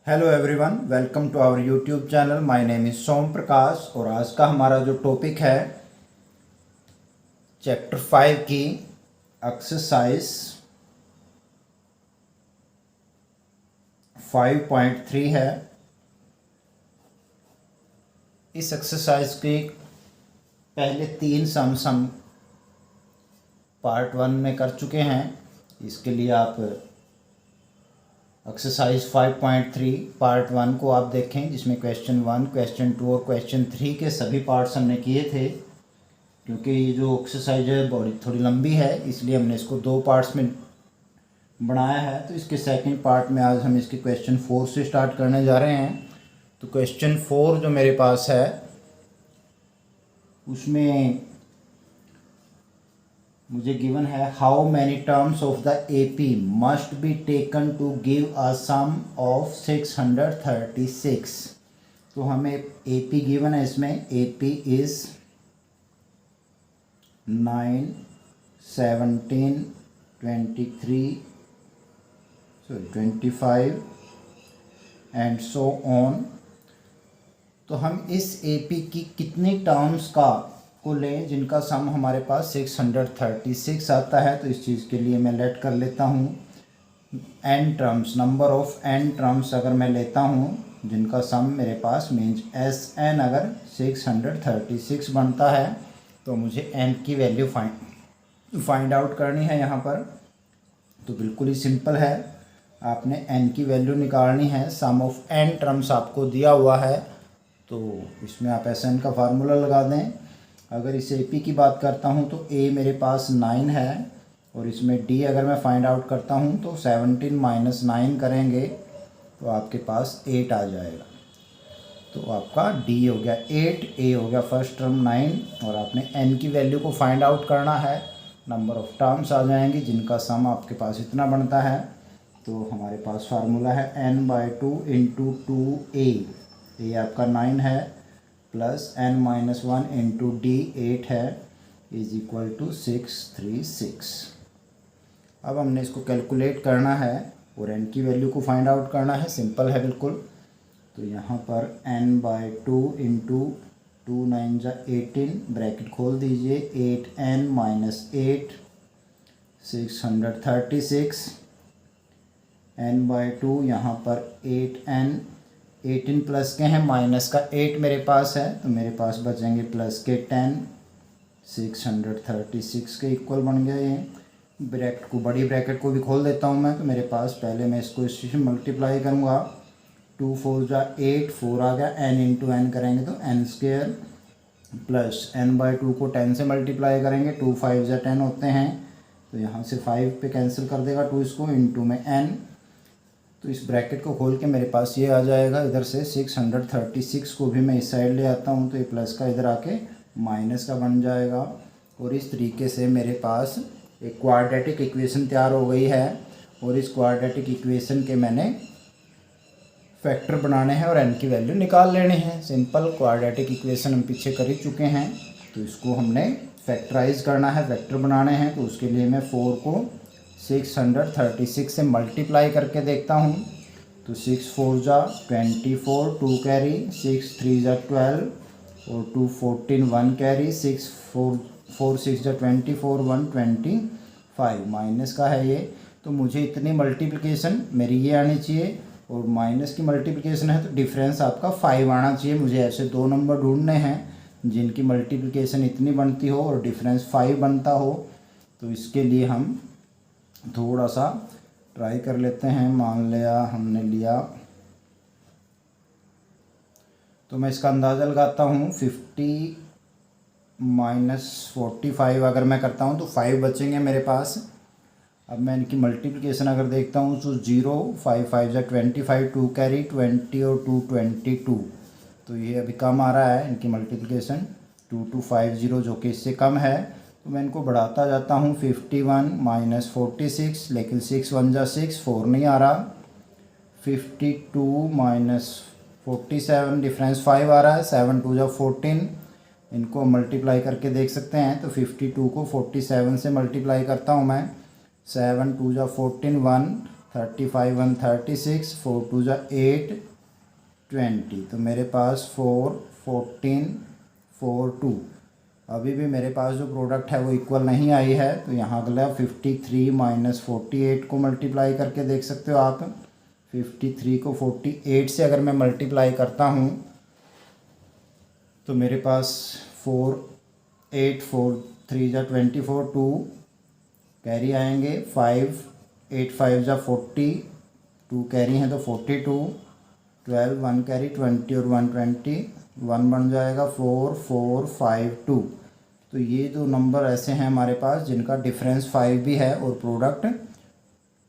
Hello everyone, welcome to our YouTube channel. My name is Som Prakash और आज का हमारा जो टॉपिक है चैप्टर 5 की एक्सरसाइज 5.3 है। इस एक्सरसाइज के पहले 3 सम्स हम पार्ट 1 में कर चुके हैं। इसके लिए आप एक्सरसाइज 5.3 पार्ट 1 को आप देखें, जिसमें क्वेश्चन 1, क्वेश्चन 2 और क्वेश्चन 3 के सभी पार्ट्स हमने किए थे। क्योंकि ये जो एक्सरसाइज है बड़ी थोड़ी लंबी है, इसलिए हमने इसको 2 पार्ट्स में बनाया है। तो इसके सेकंड पार्ट में आज हम इसके क्वेश्चन 4 से स्टार्ट करने जा रहे हैं। तो क्वेश्चन 4 जो मेरे पास है उसमें मुझे गिवन है how many terms of the AP must be taken to give a sum of 636। तो हमें एपी गिवन है, इसमें AP is 9, 17, 23, 25 and so on. तो हम इस एपी की कितनी टर्म्स को लें जिनका सम हमारे पास 636 आता है। तो इस चीज़ के लिए मैं लेट कर लेता हूँ n terms, number of n terms अगर मैं लेता हूँ जिनका सम मेरे पास मीन्स Sn अगर 636 बनता है तो मुझे n की वैल्यू फाइंड आउट करनी है यहाँ पर। तो बिल्कुल ही सिंपल है, आपने n की वैल्यू निकालनी है। सम ऑफ n टर्म्स आपको दिया हुआ है तो इसमें आप Sn का फार्मूला लगा दें। अगर इस AP की बात करता हूँ तो A मेरे पास 9 है और इसमें D अगर मैं फाइंड आउट करता हूँ तो 17 माइनस 9 करेंगे तो आपके पास 8 आ जाएगा। तो आपका D हो गया 8, A हो गया फर्स्ट टर्म 9 और आपने N की वैल्यू को फाइंड आउट करना है। नंबर ऑफ टर्म्स आ जाएंगी जिनका सम आपके पास इतना बनता है। तो हमारे पास फार्मूला है n/2 इंटू 2A। ये आपका 9 है प्लस n-1 इंटू D 8 है इज इक्वल टू 636। अब हमने इसको कैलकुलेट करना है और n की वैल्यू को फाइंड आउट करना है। सिंपल है बिल्कुल। तो यहाँ पर n/2 इंटू 2 9 जा 18, ब्रैकेट खोल दीजिए, 8n माइनस 8 636 n/2 यहाँ पर 8n 18 प्लस के हैं, माइनस का 8 मेरे पास है तो मेरे पास बचेंगे प्लस के 10। 636 के इक्वल बन गया ये। ब्रैकेट को, बड़ी ब्रैकेट को भी खोल देता हूँ मैं। तो मेरे पास पहले मैं इसको इससे मल्टीप्लाई करूँगा, 2 4 जा 8, 4 आ गया, n इंटू एन करेंगे तो n² प्लस n/2 को 10 से मल्टीप्लाई करेंगे, 2 5 जा 10 होते हैं तो यहाँ से 5 पे कैंसिल कर देगा 2 इसको, इंटू में n। तो इस ब्रैकेट को खोल के मेरे पास ये आ जाएगा। इधर से 636 को भी मैं इस साइड ले आता हूँ तो ये प्लस का इधर आके माइनस का बन जाएगा। और इस तरीके से मेरे पास एक क्वाड्रेटिक इक्वेशन तैयार हो गई है और इस क्वाड्रेटिक इक्वेशन के मैंने फैक्टर बनाने हैं और n की वैल्यू निकाल लेनी है। सिंपल क्वाड्रेटिक इक्वेशन हम पीछे कर ही चुके हैं तो इसको हमने फैक्टराइज करना है, फैक्टर बनाने हैं। तो उसके लिए मैं 4 को 636 से मल्टीप्लाई करके देखता हूँ। तो 6 4 जा 24, 2 कैरी, 6 3 जा 12 और 2 14, 1 कैरी, 6 4 6 जा 24, 1 25 माइनस का है ये। तो मुझे इतनी मल्टीप्लिकेशन मेरी ये आनी चाहिए और माइनस की मल्टीप्लिकेशन है तो डिफरेंस आपका 5 आना चाहिए। मुझे ऐसे 2 नंबर ढूंढने हैं जिनकी मल्टीप्लिकेशन इतनी बनती हो और डिफरेंस 5 बनता हो। तो इसके लिए हम थोड़ा सा ट्राई कर लेते हैं। मान लिया हमने लिया तो मैं इसका अंदाज़ा लगाता हूँ, 50 माइनस 45 अगर मैं करता हूँ तो 5 बचेंगे मेरे पास। अब मैं इनकी मल्टीप्लिकेशन अगर देखता हूँ तो 0 5 5 जा 25, 2 कैरी, 20 और 2 22। तो ये अभी कम आ रहा है इनकी मल्टीप्लिकेशन 2250 जो कि इससे कम है। तो मैं इनको बढ़ाता जाता हूँ, 51 माइनस 46, लेकिन 6 1 जा 6, 4 नहीं आ रहा। 52 माइनस 47, डिफरेंस 5 आ रहा है, 7 2 जा 14। इनको मल्टीप्लाई करके देख सकते हैं। तो 52 को 47 से मल्टीप्लाई करता हूँ मैं, 7 2 जा 14, 1 35 1 36, 4 2 जा 8 20, तो मेरे पास 4 14 4 2। अभी भी मेरे पास जो प्रोडक्ट है वो इक्वल नहीं आई है, तो यहाँ अगला 53 माइनस 48 को मल्टीप्लाई करके देख सकते हो आप। 53 को 48 से अगर मैं मल्टीप्लाई करता हूँ तो मेरे पास 4 8 4 3 जा 24, 2 कैरी आएंगे, 5 8 5 जा 40, 2 कैरी हैं तो 42, 12 1 कैरी 20 और 120, 1 बन जाएगा 4 4 5 2। तो ये दो नंबर ऐसे हैं हमारे पास जिनका डिफरेंस 5 भी है और प्रोडक्ट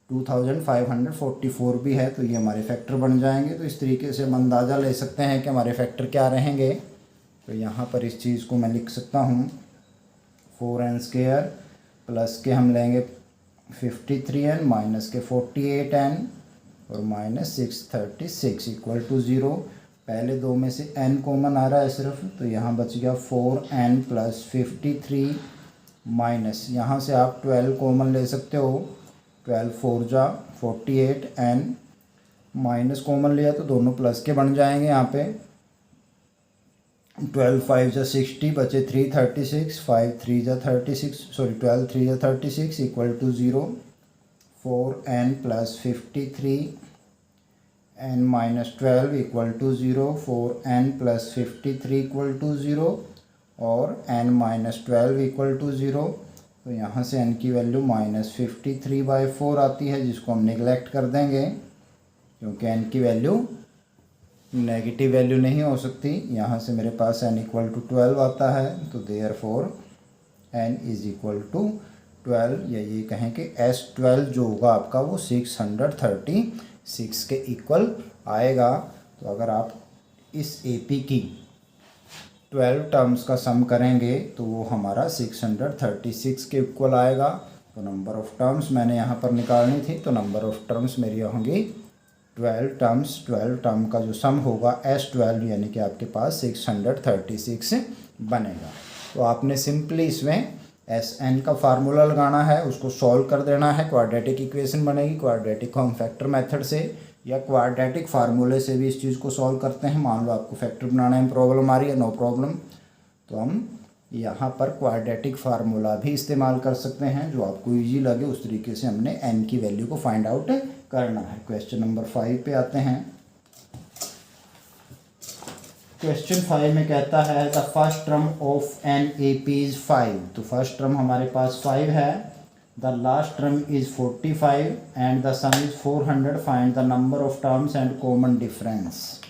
2544 भी है, तो ये हमारे फैक्टर बन जाएंगे। तो इस तरीके से हम अंदाज़ा ले सकते हैं कि हमारे फैक्टर क्या रहेंगे। तो यहाँ पर इस चीज़ को मैं लिख सकता हूँ 4n² प्लस के हम लेंगे 53n माइनस के 48n और माइनस 636 इक्वल टू 0। पहले दो में से n कॉमन आ रहा है सिर्फ, तो यहाँ बच गया 4n प्लस 53 माइनस, यहाँ से आप 12 कॉमन ले सकते हो, 12 4 जा 48, n माइनस कॉमन लिया तो दोनों प्लस के बन जाएंगे। यहाँ पे 12 5 जा 60 बचे 3 36, 5 3 जा 36 सॉरी 12 3 जा 36 equal to 0। 4n plus 53 n minus 12 equal to 0, 4n plus 53 equal to 0 और n माइनस 12 इक्वल टू 0। तो यहाँ से n की वैल्यू -53/4 आती है, जिसको हम निगलेक्ट कर देंगे क्योंकि n की वैल्यू नेगेटिव वैल्यू नहीं हो सकती। यहाँ से मेरे पास n इक्वल टू 12 आता है, तो therefore n is equal to 12, या ये कहें कि S12 जो होगा आपका वो 636 के इक्वल आएगा। तो अगर आप इस AP की 12 टर्म्स का सम करेंगे तो वो हमारा 636 के इक्वल आएगा। तो नंबर ऑफ़ टर्म्स मैंने यहाँ पर निकालनी थी, तो नंबर ऑफ़ टर्म्स मेरी होंगी 12 टर्म्स। 12 टर्म का जो सम होगा S12 यानी कि आपके पास 636 बनेगा। तो आपने सिंपली इसमें Sn का फार्मूला लगाना है, उसको सॉल्व कर देना है, क्वाड्रेटिक इक्वेशन बनेगी। क्वाड्रेटिक को हम फैक्टर मेथड से या क्वाड्रेटिक फार्मूले से भी इस चीज़ को सॉल्व करते हैं। मान लो आपको फैक्टर बनाने में प्रॉब्लम आ रही है, नो प्रॉब्लम, तो हम यहाँ पर क्वाड्रेटिक फार्मूला भी इस्तेमाल कर सकते हैं, जो आपको इजी लगे उस तरीके से हमने n की वैल्यू को फाइंड आउट करना है। क्वेश्चन नंबर 5 पे आते हैं। क्वेश्चन 5 में कहता है the first term of an AP is 5। तो फर्स्ट टर्म हमारे पास 5 है, the last term is 45 and the sum is 400, find the number of terms and common difference.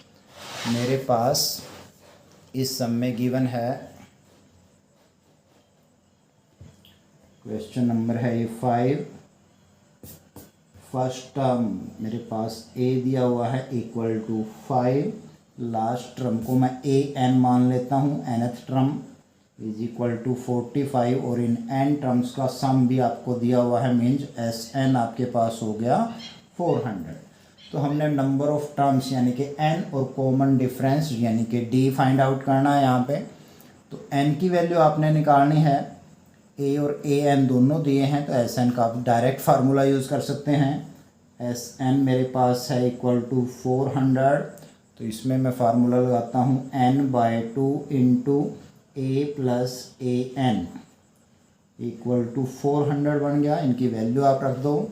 मेरे पास इस सम में गिवन है, क्वेश्चन नंबर है ये 5, फर्स्ट टर्म मेरे पास a दिया हुआ है इक्वल टू 5, लास्ट टर्म को मैं an मान लेता हूँ, nth term is equal to 45 और इन n टर्म्स का सम भी आपको दिया हुआ है, मीन्स Sn आपके पास हो गया 400। तो हमने नंबर ऑफ टर्म्स यानी कि n और कॉमन डिफरेंस यानी कि d फाइंड आउट करना है यहाँ पे। तो n की वैल्यू आपने निकालनी है, a और an दोनों दिए हैं, तो Sn का आप डायरेक्ट फार्मूला यूज़ कर सकते हैं। Sn मेरे पास है इक्वल टू 400, तो इसमें मैं फार्मूला लगाता हूँ n/2 into a plus an equal to 400 बन गया। इनकी वैल्यू आप रख दो,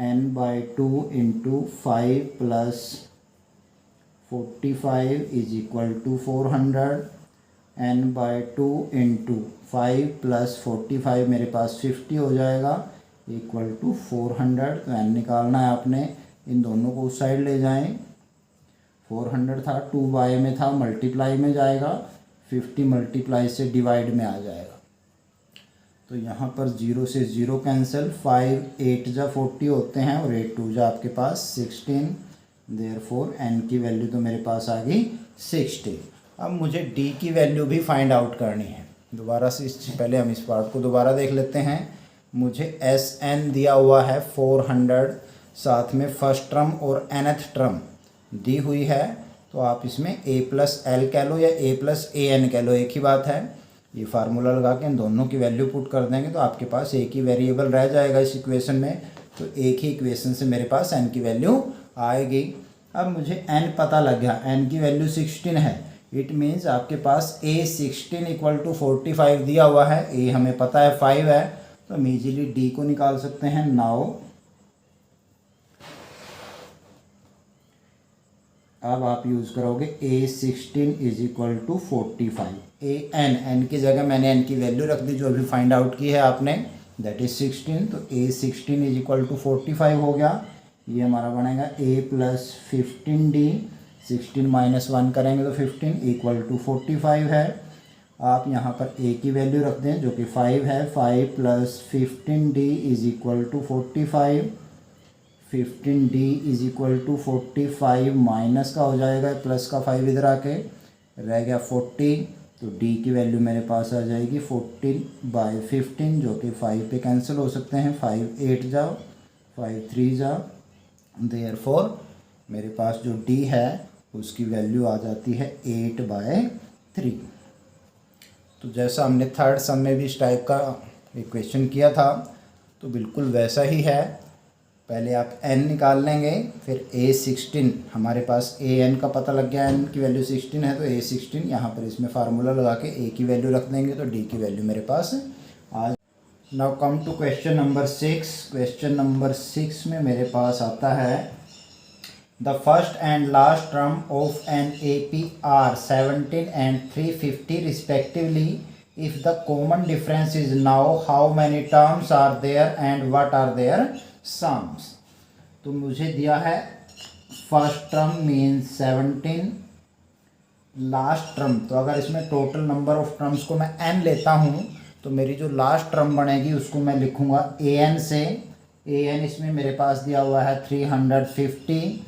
n/2 into 5 plus 45 is equal to 400, n/2 into 5 plus 45 मेरे पास 50 हो जाएगा इक्वल टू 400। तो n निकालना है आपने, इन दोनों को उस साइड ले जाएं। 400 था, 2 में था, मल्टीप्लाई में जाएगा, 50 मल्टीप्लाई से डिवाइड में आ जाएगा। तो यहाँ पर 0 से 0 कैंसिल, 5 8 जा 40 होते हैं और 8 2 जा आपके पास 16, देयरफॉर n की वैल्यू तो मेरे पास आ गई 60। अब मुझे d की वैल्यू भी फाइंड आउट करनी है। दोबारा से पहले हम इस पार्ट को दोबारा देख लेते हैं। मुझे Sn दिया हुआ है 400, साथ में फर्स्ट टर्म और nth टर्म दी हुई है, तो आप इसमें a प्लस l कह लो या a प्लस an कह लो, एक ही बात है। ये फार्मूला लगा के इन दोनों की वैल्यू पुट कर देंगे तो आपके पास एक ही वेरिएबल रह जाएगा इस इक्वेशन में। तो एक ही इक्वेशन से मेरे पास n की वैल्यू आएगी। अब मुझे n पता लग गया, n की वैल्यू 16 है। इट मीन्स आपके पास a 16 इक्वल टू 45 दिया हुआ है, a हमें पता है 5 है, तो हम इजीली d को निकाल सकते हैं। नाउ अब आप यूज़ करोगे a 16 is equal to 45, n की जगह मैंने n की वैल्यू रख दी जो अभी फाइंड आउट की है आपने, दैट इज 16। तो a 16 इज इक्वल टू 45 हो गया। ये हमारा बनेगा a प्लस 15d, 16 माइनस 1 करेंगे तो 15 इक्वल टू 45 है। आप यहाँ पर a की वैल्यू रख दें जो कि 5 है, 5 plus 15d is equal to 45, 15d is equal to 45 minus का हो जाएगा, प्लस का 5 इधर आके रह गया 40, तो d की वैल्यू मेरे पास आ जाएगी 14/15 जो कि 5 पे कैंसिल हो सकते हैं, 5 8 जाओ, 5 3 जाओ, देयरफॉर मेरे पास जो d है उसकी वैल्यू आ जाती है 8/3। तो जैसा हमने थर्ड सम में भी इस टाइप का इक्वेशन किया था तो बिल्कुल वैसा ही है। पहले आप n निकाल लेंगे, फिर a 16, हमारे पास a n का पता लग गया, n की वैल्यू 16 है तो a 16 यहाँ पर इसमें फार्मूला लगा के a की वैल्यू रख देंगे तो d की वैल्यू मेरे पास आ। Now come to question number 6। Question number 6 में मेरे पास आता है the first and last term of an AP are 17 and 350 respectively. If the common difference is now how many terms are there and what are their sums. तो मुझे दिया है first term means 17, last term, तो अगर इसमें total number of terms को मैं n लेता हूँ तो मेरी जो लास्ट टर्म बनेगी उसको मैं लिखूँगा an से। an इसमें मेरे पास दिया हुआ है 350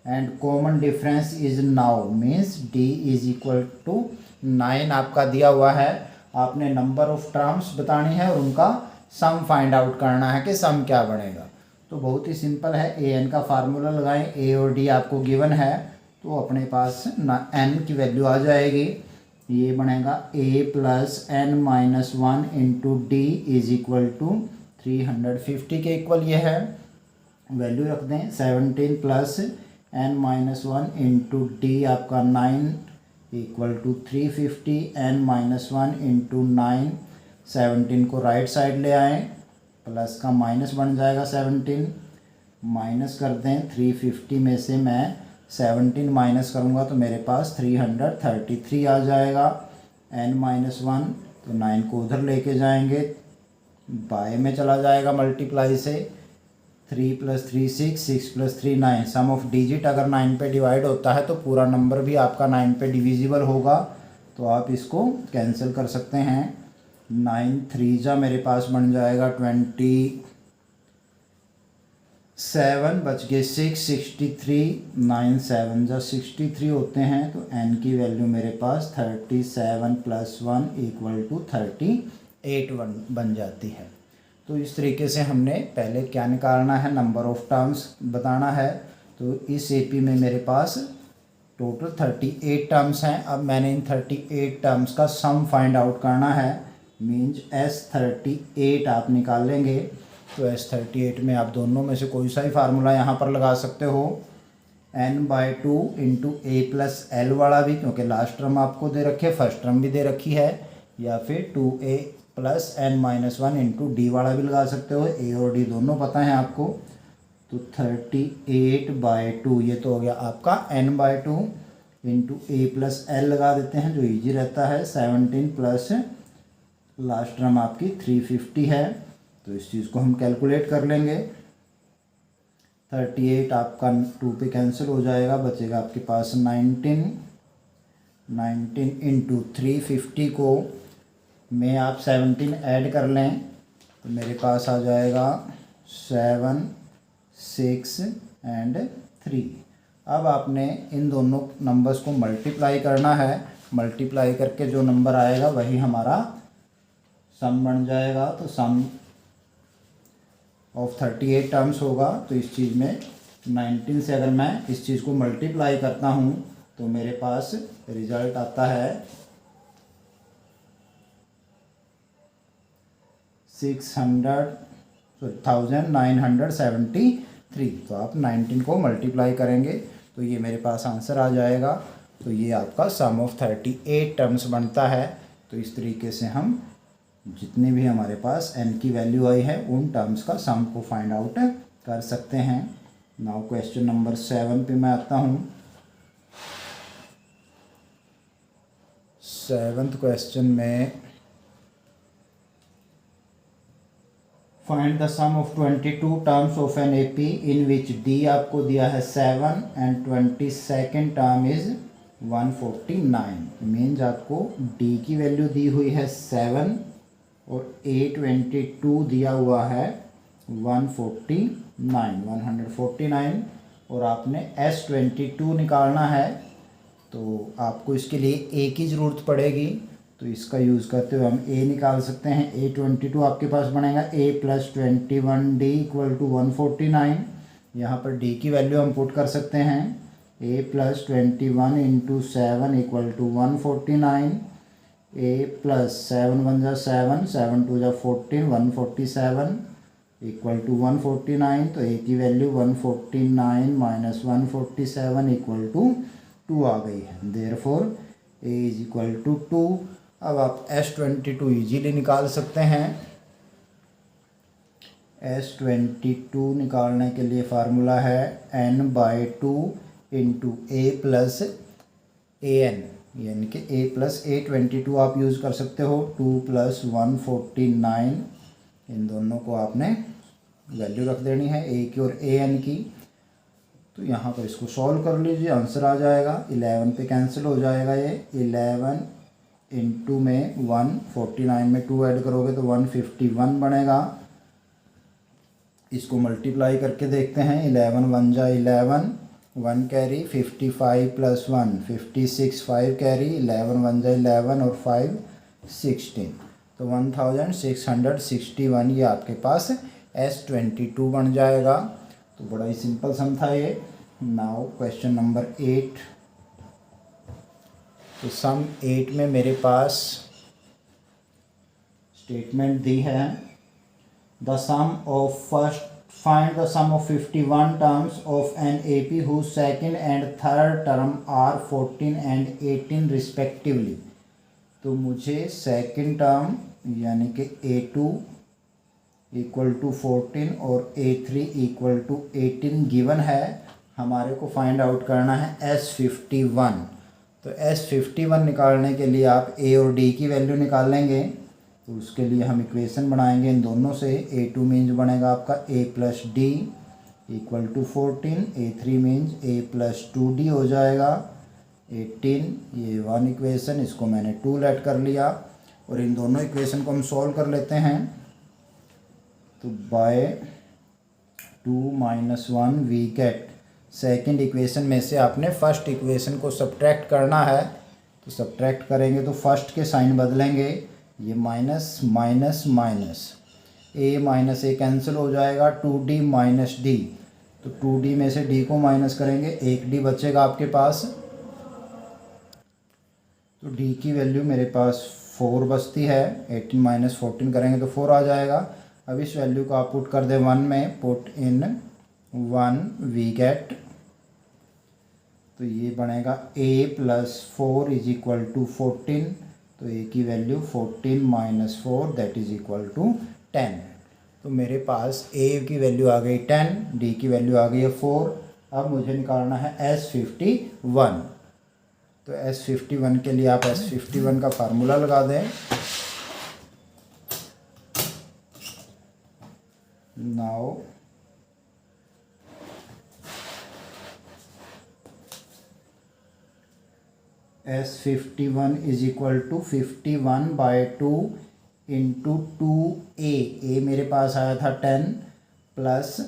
and common difference is now means d is equal to 9 आपका दिया हुआ है। आपने नंबर ऑफ टर्म्स बतानी है और उनका सम फाइंड आउट करना है कि सम क्या बनेगा। तो बहुत ही सिंपल है, an का फार्मूला लगाएं, a और d आपको गिवन है तो अपने पास n की वैल्यू आ जाएगी। ये बनेगा a plus n minus 1 into D is equal to 350 के इक्वल ये है, वैल्यू रख दें 17 plus n minus 1 into D आपका 9 equal to 350, n minus 1 into 9, 17 को राइट साइड ले आएँ, प्लस का माइनस बन जाएगा 17, माइनस कर दें 350 में से मैं 17 माइनस करूँगा तो मेरे पास 333 आ जाएगा। n माइनस 1 तो 9 को उधर लेके जाएंगे, बाय में चला जाएगा मल्टीप्लाई से, 3 plus 3 6, 6 plus 3 9। Sum of digit अगर 9 पे डिवाइड होता है तो पूरा नंबर भी आपका 9 पे डिविजिबल होगा, तो आप इसको कैंसिल कर सकते हैं। 9 3 जा मेरे पास बन जाएगा 27, बच गए 6, 63, 9 7 जा 63 होते हैं, तो n की वैल्यू मेरे पास 37 प्लस 1 इक्वल टू 38 बन जाती है। तो इस तरीके से हमने पहले क्या निकालना है, नंबर ऑफ टर्म्स बताना है। तो इस AP में मेरे पास टोटल 38 टर्म्स हैं। अब मैंने इन 38 टर्म्स का सम फाइंड आउट करना है, मीन्स S38 आप निकाल लेंगे। तो S38 में आप दोनों में से कोई सा ही फार्मूला यहाँ पर लगा सकते हो, n/2 into a plus L वाला भी, क्योंकि लास्ट टर्म आपको दे रखी है, फर्स्ट टर्म भी दे रखी है, या फिर 2a plus n minus 1 into D वाला भी लगा सकते हो, a और d दोनों पता है आपको। तो 38/2 ये तो हो गया आपका n/2 into a plus L लगा देते हैं जो इजी रहता है, 17 प्लस लास्ट टर्म आपकी 350 है, तो इस चीज़ को हम कैलकुलेट कर लेंगे। 38 आपका 2 पे कैंसिल हो जाएगा, बचेगा आपके पास 19 इंटू 350 को में आप 17 ऐड कर लें तो मेरे पास आ जाएगा 7 6 एंड 3। अब आपने इन दोनों नंबर्स को मल्टीप्लाई करना है, मल्टीप्लाई करके जो नंबर आएगा वही हमारा सम बन जाएगा। तो सम ऑफ 38 टर्म्स होगा, तो इस चीज़ में 19 से अगर मैं इस चीज़ को मल्टीप्लाई करता हूँ तो मेरे पास रिज़ल्ट आता है 600 1973। तो आप 19 को मल्टीप्लाई करेंगे तो ये मेरे पास आंसर आ जाएगा। तो ये आपका सम ऑफ 38 टर्म्स बनता है। तो इस तरीके से हम जितने भी हमारे पास n की वैल्यू आई है उन टर्म्स का सम को फाइंड आउट कर सकते हैं। नाउ क्वेश्चन नंबर 7 पे मैं आता हूँ। 7th क्वेश्चन में find the sum of 22 terms of an AP in which D आपको दिया है 7 and 22nd term is 149। Means आपको D की वैल्यू दी हुई है 7 और A22 दिया हुआ है 149 और आपने S22 निकालना है। तो आपको इसके लिए A की ज़रूरत पड़ेगी। तो इसका यूज़ करते हुए हम A निकाल सकते हैं। A22 आपके पास बनेगा A + 21D = 149। यहाँ पर D की वैल्यू हम पुट कर सकते हैं। A + 21 × 7 = 149। A + 7 × 1 = 7, 7 × 2 = 14, 147 = 149। तो A की वैल्यू 149 - 147 = 2 आ गई है। Therefore A = 2। अब आप S22 इजीली निकाल सकते हैं। S22 निकालने के लिए फार्मूला है n/2 × A + AN, यानी कि A + A22 आप यूज़ कर सकते हो। 2 + 149, इन दोनों को आपने वैल्यू रख देनी है A की और AN की। तो यहाँ पर इसको सॉल्व कर लीजिए, आंसर आ जाएगा। 11 पे कैंसिल हो जाएगा ये। 11 × में 149 में 2 ऐड करोगे तो 151 बनेगा। इसको मल्टीप्लाई करके देखते हैं। 11 × 1 = 11, 1 कैरी, 55 + 1 56, 5 कैरी, 11 × 1 = 11 और 5 16। तो 1661 ये आपके पास S22 बन जाएगा। तो बड़ा ही सिंपल सम था ये। Now question number 8। तो सम 8 में मेरे पास स्टेटमेंट दी है the sum of first find the sum of 51 terms of an AP whose second and third term are 14 and 18 respectively. तो मुझे सेकेंड टर्म यानी कि A2 = 14 और A3 = 18 गिवन है। हमारे को फाइंड आउट करना है S51। तो S51 निकालने के लिए आप A और D की वैल्यू निकालेंगे। तो उसके लिए हम इक्वेशन बनाएंगे इन दोनों से। A2 मीन्स बनेगा आपका A + D = 14, A3 means A + 2D हो जाएगा 18। ये 1 इक्वेशन, इसको मैंने 2 लेट कर लिया और इन दोनों इक्वेशन को हम सॉल्व कर लेते हैं। तो by 2 - 1 we get, second equation में से आपने फर्स्ट इक्वेशन को सब्ट्रैक्ट करना है। तो सब्ट्रैक्ट करेंगे तो फर्स्ट के साइन बदलेंगे, ये minus minus minus, A - A cancel हो जाएगा, 2D - D। तो 2D में से D को माइनस करेंगे, 1D बचेगा आपके पास। तो D की वैल्यू मेरे पास 4 बचती है। 18 - 14 करेंगे तो 4 आ जाएगा। अब इस वैल्यू को आप पुट कर दें 1 में, पुट इन 1 वी गेट। तो ये बनेगा A + 4 = 14। तो A की value 14 - 4 that is equal to 10। तो मेरे पास A की वैल्यू आ गई 10, D की वैल्यू आ गई है 4। अब मुझे निकालना है S51। तो S51 के लिए आप S51 का फार्मूला लगा दें। Now S51 = 51/2 × 2A। A मेरे पास आया था 10 प्लस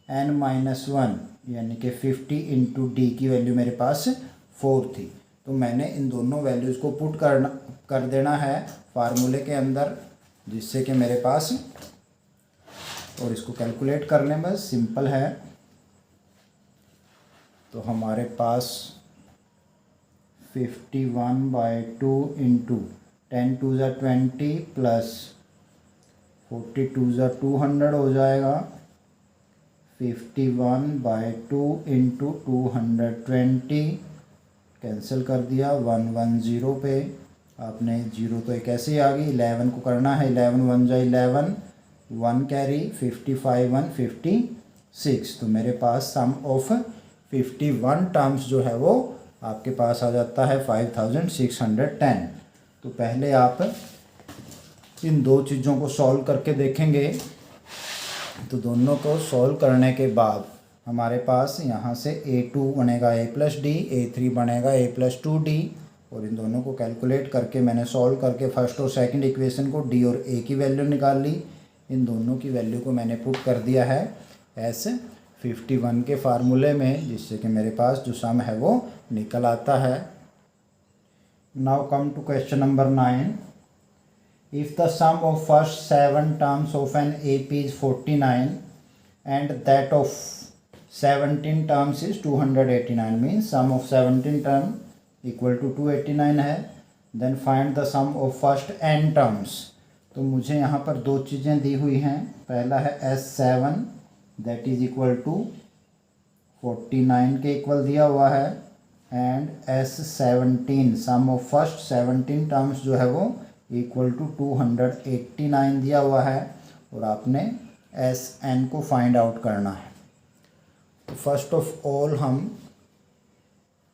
n - 1 यानी कि 50 × D की वैल्यू मेरे पास 4 थी। तो मैंने इन दोनों वैल्यूज़ को पुट कर देना है फार्मूले के अंदर, जिससे कि मेरे पास, और इसको कैलकुलेट कर लें, बस सिंपल है। तो हमारे पास 51/2 × 10 × 20 प्लस 42 हो जाएगा, 51/2 इंटू 220 कैंसिल कर दिया, 110 पे आपने 0 तो एक ऐसे ही आ गई। 11 को करना है, 11 1 जा 11, 1 कैरी, 55 1 56। तो मेरे पास सम ऑफ 51 टर्म्स जो है वो आपके पास आ जाता है 5610। तो पहले आप इन दो चीज़ों को सॉल्व करके देखेंगे। तो दोनों को सॉल्व करने के बाद हमारे पास यहाँ से A2 बनेगा A+D, A3 बनेगा A+2D, और इन दोनों को कैलकुलेट करके मैंने सॉल्व करके फर्स्ट और सेकंड इक्वेशन को D और A की वैल्यू निकाल ली। इन दोनों की वैल्यू को मैंने पुट कर दिया है S51 के फार्मूले में, जिससे कि मेरे पास जो सम है वो निकल आता है। Now come to question number 9। If the sum of first 7 terms of an AP is 49 and that of 17 terms is 289, means sum of 17 term equal to 289 है, then find the sum of first n terms। तो मुझे यहाँ पर दो चीज़ें दी हुई हैं। पहला है S7 that is equal to 49 के इक्वल दिया हुआ है, and S17 sum of first 17 terms जो है वो इक्वल टू 289 दिया हुआ है, और आपने Sn को फाइंड आउट करना है। तो फर्स्ट ऑफ ऑल हम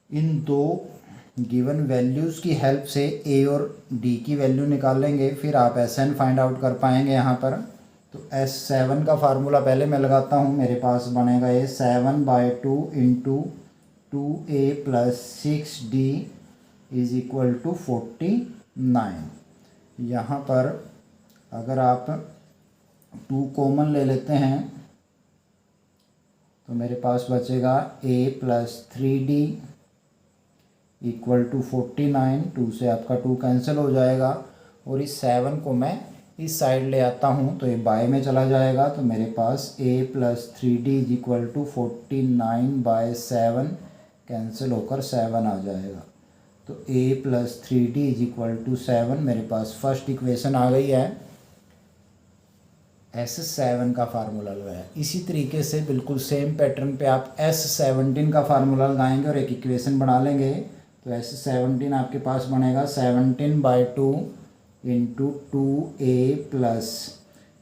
इन दो गिवन वैल्यूज़ की हेल्प से A और D की वैल्यू निकालेंगे, फिर आप Sn फाइंड आउट कर पाएंगे यहाँ पर। तो S7 का फार्मूला पहले मैं लगाता हूँ। मेरे पास बनेगा ये 7/2 into 2A + 6D is equal to 49। यहाँ पर अगर आप 2 कॉमन ले लेते हैं तो मेरे पास बचेगा A + 3D इक्वल टू 49। 2 से आपका 2 कैंसिल हो जाएगा, और इस 7 को मैं इस साइड ले आता हूँ तो ये बाय में चला जाएगा। तो मेरे पास A + 3D is equal to 49/7 cancel होकर 7 आ जाएगा। तो A + 3D is equal to 7 मेरे पास फर्स्ट इक्वेशन आ गई है। S7 का फार्मूला लगाया। इसी तरीके से बिल्कुल सेम पैटर्न पे आप S17 का फार्मूला लगाएंगे और एक इक्वेशन बना लेंगे। तो S17 आपके पास बनेगा 17/2 इंटू 2A +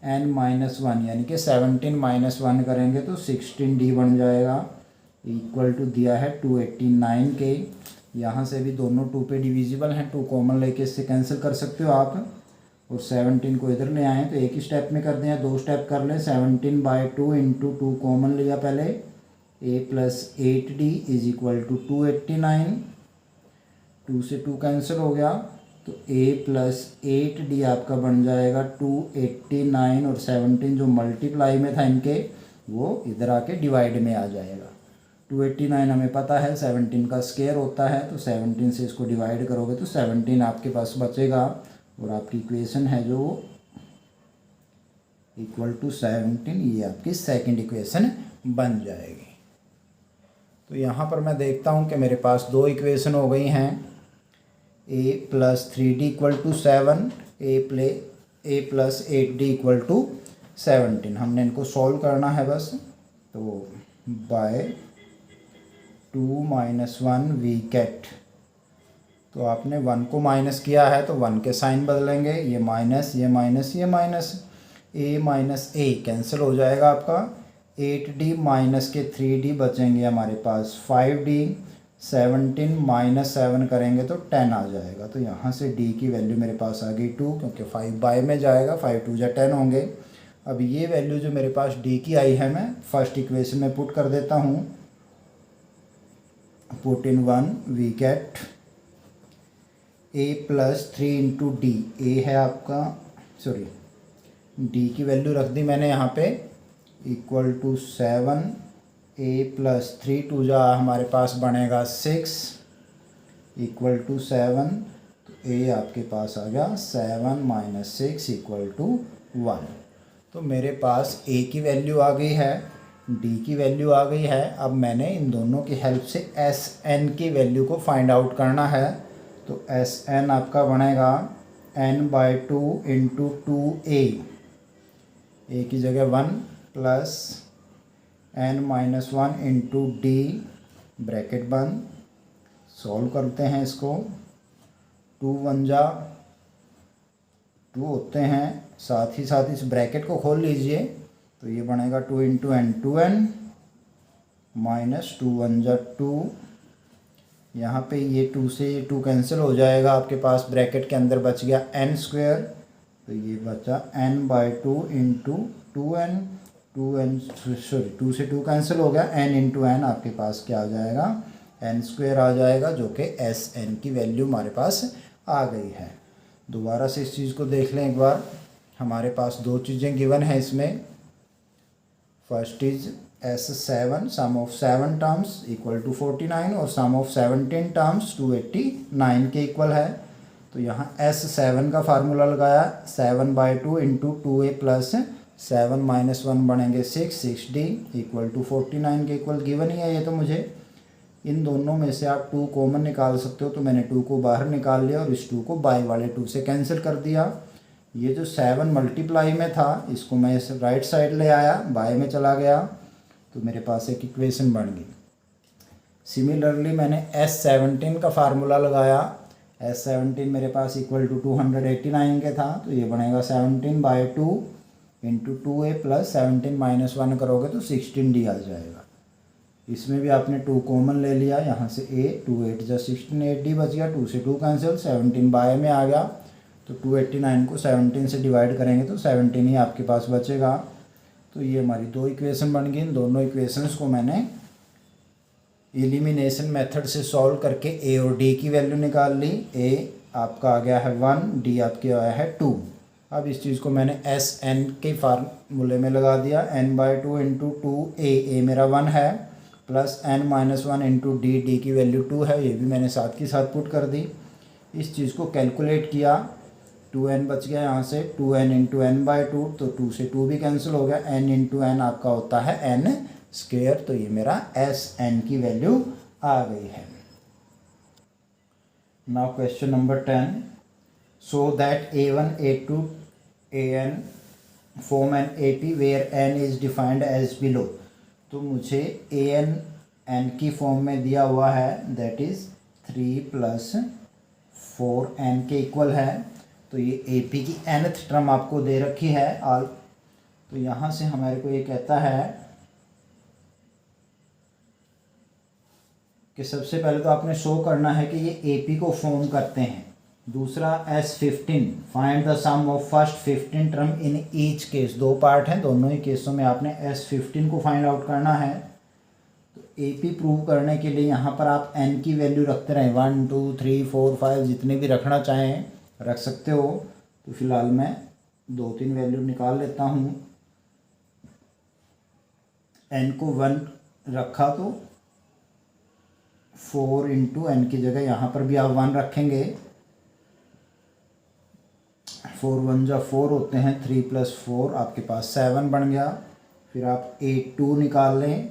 n-1, यानी कि 17 - 1 करेंगे तो 16D बन जाएगा, इक्वल टू दिया है 289 के। यहाँ से भी दोनों 2 पे डिविजिबल हैं, 2 कॉमन लेके इससे कैंसिल कर सकते हो आप, और 17 को इधर ले आए तो एक ही स्टेप में कर दें या 2 स्टेप कर लें। 17/2 इंटू 2 कॉमन लिया पहले, A + 8D is equal to 289। 2 से 2 कैंसिल हो गया तो A + 8D आपका बन जाएगा 289, और 17 जो मल्टीप्लाई में था इनके वो इधर आके डिवाइड में आ जाएगा। 289 हमें पता है 17 का स्क्वायर होता है, तो 17 से इसको डिवाइड करोगे तो 17 आपके पास बचेगा, और आपकी इक्वेशन है जो इक्वल टू 17, ये आपकी सेकंड इक्वेशन बन जाएगी। तो यहाँ पर मैं देखता हूँ कि मेरे पास 2 इक्वेशन हो गई हैं। A + 3D equal to 7, A + 8D equal to 17। हमने इनको सॉल्व करना है बस। तो बाय 2 - 1 वी गेट, तो आपने 1 को माइनस किया है तो 1 के साइन बदलेंगे, ये माइनस, ये माइनस, ये माइनस, A - A कैंसिल हो जाएगा आपका। 8D माइनस के 3D बचेंगे हमारे पास 5D। 17 - 7 करेंगे तो 10 आ जाएगा। तो यहाँ से D की वैल्यू मेरे पास आ गई 2, क्योंकि 5 बाय में जाएगा, 5 2 जा 10 होंगे। अब ये वैल्यू जो मेरे पास D की आई है मैं फर्स्ट इक्वेशन में पुट कर देता हूँ। Put in 1 we get A + 3 into D। A है आपका, सॉरी D की वैल्यू रख दी मैंने यहाँ पे, इक्वल टू 7। A + 3 2 जा हमारे पास बनेगा 6 इक्वल टू 7। तो A आपके पास आ गया 7 - 6 इक्वल टू 1। तो मेरे पास A की वैल्यू आ गई है, D की वैल्यू आ गई है। अब मैंने इन दोनों की हेल्प से Sn की वैल्यू को फाइंड आउट करना है। तो Sn आपका बनेगा n/2 इंटू 2A ए की जगह 1 plus n-1 into D bracket बंद। सॉल्व करते हैं इसको। 2 1 जा 2 होते हैं, साथ ही साथ इस ब्रैकेट को खोल लीजिए तो ये बनेगा 2 इंटू एन 2n माइनस 2 1 जा 2। यहाँ पे ये 2 से ये 2 कैंसिल हो जाएगा, आपके पास ब्रैकेट के अंदर बच गया n स्क्वायर, तो ये बचा n/2 इंटू 2n। 2 से 2 कैंसिल हो गया, n इंटू n आपके पास क्या आ जाएगा, n स्क्वायर आ जाएगा, जो कि Sn की वैल्यू हमारे पास आ गई है। दोबारा से इस चीज़ को देख लें एक बार। हमारे पास दो चीज़ें गिवन है इसमें। First is S7 sum of 7 terms equal to 49 और सम ऑफ 17 टर्म्स 289 के इक्वल है। तो यहाँ S7 का फार्मूला लगाया 7/2 इंटू 2a प्लस 7 माइनस 1 बनेंगे 6d इक्वल टू 49 के इक्वल गिवन ही है ये तो मुझे। इन दोनों में से आप 2 कॉमन निकाल सकते हो, तो मैंने 2 को बाहर निकाल लिया और इस 2 को बाई वाले 2 से कैंसिल कर दिया। ये जो 7 मल्टीप्लाई में था इसको मैं इस राइट साइड ले आया, बाय में चला गया, तो मेरे पास एक इक्वेशन बन गई। सिमिलरली मैंने S17 का फार्मूला लगाया। S17 मेरे पास इक्वल टू 289 के था, तो ये बनेगा 17/2 इंटू 2a प्लस 17 माइनस 1 करोगे तो 16d आ जाएगा। इसमें भी आपने 2 कॉमन ले लिया, यहाँ से a 2 8 जा 16 8d बच गया, 2 से 2 कैंसिल, 17 बाय में आ गया, तो 289 को 17 से डिवाइड करेंगे तो 17 ही आपके पास बचेगा। तो ये हमारी 2 इक्वेशन बन गई। इन दोनों इक्वेशंस को मैंने एलिमिनेशन मेथड से सॉल्व करके a और d की वैल्यू निकाल ली। a आपका आ गया है 1, d आपके आया है 2। अब इस चीज़ को मैंने Sn के फार्मूले में लगा दिया, n/2 इंटू 2a मेरा 1 है प्लस n-1 इंटू डी की वैल्यू 2 है, ये भी मैंने साथ के साथ पुट कर दी। इस चीज़ को कैलकुलेट किया, 2n बच गया यहाँ से, 2n इंटू n/2, तो 2 से 2 भी कैंसिल हो गया, n इंटू n आपका होता है n स्क्वायर, तो ये मेरा Sn की वैल्यू आ गई है। Now question number 10, so that a1 a2 an form an AP where n is defined as below। तो मुझे n की फॉर्म में दिया हुआ है, दैट इज़ 3 + 4n के इक्वल है। तो ये AP की nth टर्म आपको दे रखी है ऑल। तो यहाँ से हमारे को ये कहता है कि सबसे पहले तो आपने शो करना है कि ये AP को फॉर्म करते हैं। दूसरा S15 find the sum of first 15 term in each case. 2 part हैं, दोनों ही केसों में आपने S15 को फाइंड आउट करना है। तो AP प्रूव करने के लिए यहाँ पर आप n की वैल्यू रखते रहें, 1 2 3 4 5 जितने भी रखना चाहें रख सकते हो। तो फिलहाल मैं 2-3 वैल्यू निकाल लेता हूँ। n को 1 रखा तो 4 इंटू n की जगह यहाँ पर भी आप 1 रखेंगे, 4 1 जा 4 होते हैं, 3 + 4 आपके पास 7 बन गया। फिर आप a2 निकाल लें,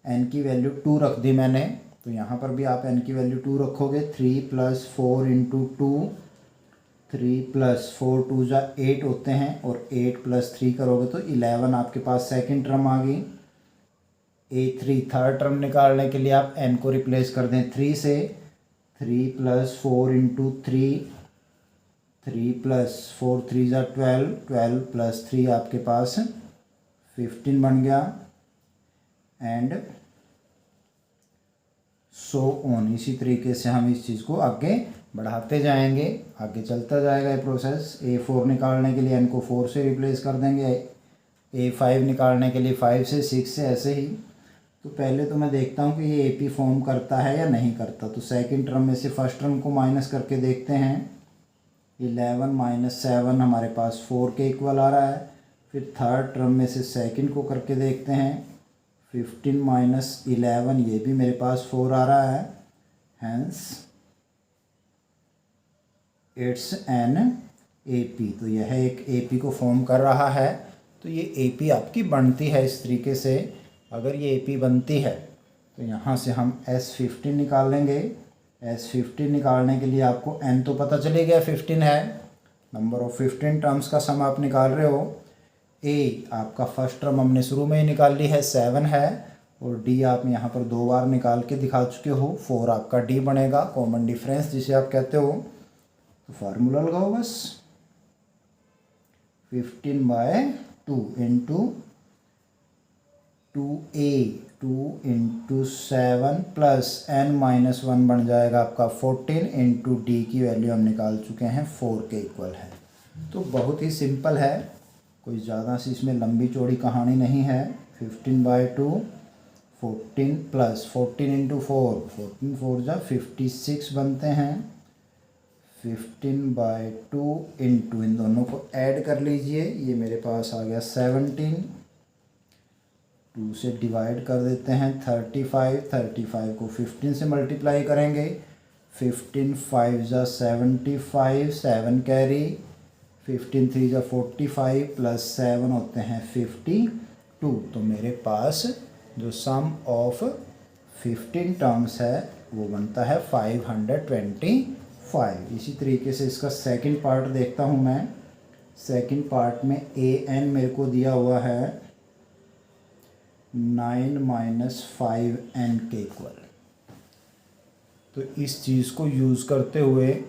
n की वैल्यू 2 रख दी मैंने, तो यहाँ पर भी आप n की वैल्यू 2 रखोगे, 3 + 4 इंटू 2, 3 + 4 2 जा 8 होते हैं, और 8 + 3 करोगे तो 11 आपके पास सेकंड टर्म आ गई। a3 थर्ड टर्म निकालने के लिए आप n को रिप्लेस कर दें 3 से, 3 + 4 इंटू 3, 3 + 4 3 जा 12, 12 + 3 आपके पास 15 बन गया। एंड सो ऑन, इसी तरीके से हम इस चीज़ को आगे बढ़ाते जाएंगे, आगे चलता जाएगा ये प्रोसेस। a4 निकालने के लिए n को 4 से रिप्लेस कर देंगे, a5 निकालने के लिए 5 से, 6 से, ऐसे ही। तो पहले तो मैं देखता हूँ कि ये AP फॉर्म करता है या नहीं करता। तो सेकंड टर्म में से फर्स्ट टर्म को माइनस करके देखते हैं, 11 - 7 हमारे पास 4 के इक्वल आ रहा है। फिर थर्ड टर्म में से सेकंड को करके देखते हैं, 15 - 11 ये भी मेरे पास 4 आ रहा है, हैंस इट्स एन AP। तो यह एक AP को फॉर्म कर रहा है। तो ये AP आपकी बनती है इस तरीके से। अगर ये AP बनती है तो यहाँ से हम S15 निकाल लेंगे। S15 निकालने के लिए आपको n तो पता चले गया 15 है, नंबर ऑफ 15 टर्म्स का सम आप निकाल रहे हो। ए आपका फर्स्ट टर्म हमने शुरू में ही निकाल ली है 7 है, और डी आप यहाँ पर 2 बार निकाल के दिखा चुके हो, 4 आपका डी बनेगा, कॉमन डिफरेंस जिसे आप कहते हो। तो फार्मूला लगाओ बस, 15/2 into 2a 2 into 7 plus n-1 बन जाएगा आपका 14 इंटू डी की वैल्यू हम निकाल चुके हैं 4 के इक्वल है। तो बहुत ही सिंपल है, कोई ज़्यादा सी इसमें लंबी चौड़ी कहानी नहीं है। 15/2 14 प्लस 14 इंटू 4 14 4 जा 56 बनते हैं। 15/2 इंटू इन दोनों को ऐड कर लीजिए, ये मेरे पास आ गया 17, 2 से डिवाइड कर देते हैं 35 को 15 से मल्टीप्लाई करेंगे, 15 5 जा 75 7 कैरी, 15 3 जा 45 प्लस 7 होते हैं 52। तो मेरे पास जो सम ऑफ 15 टर्म्स है वो बनता है 525। इसी तरीके से इसका सेकंड पार्ट देखता हूँ मैं। सेकंड पार्ट में an मेरे को दिया हुआ है 9 - 5n के इक्वल। तो इस चीज़ को यूज़ करते हुए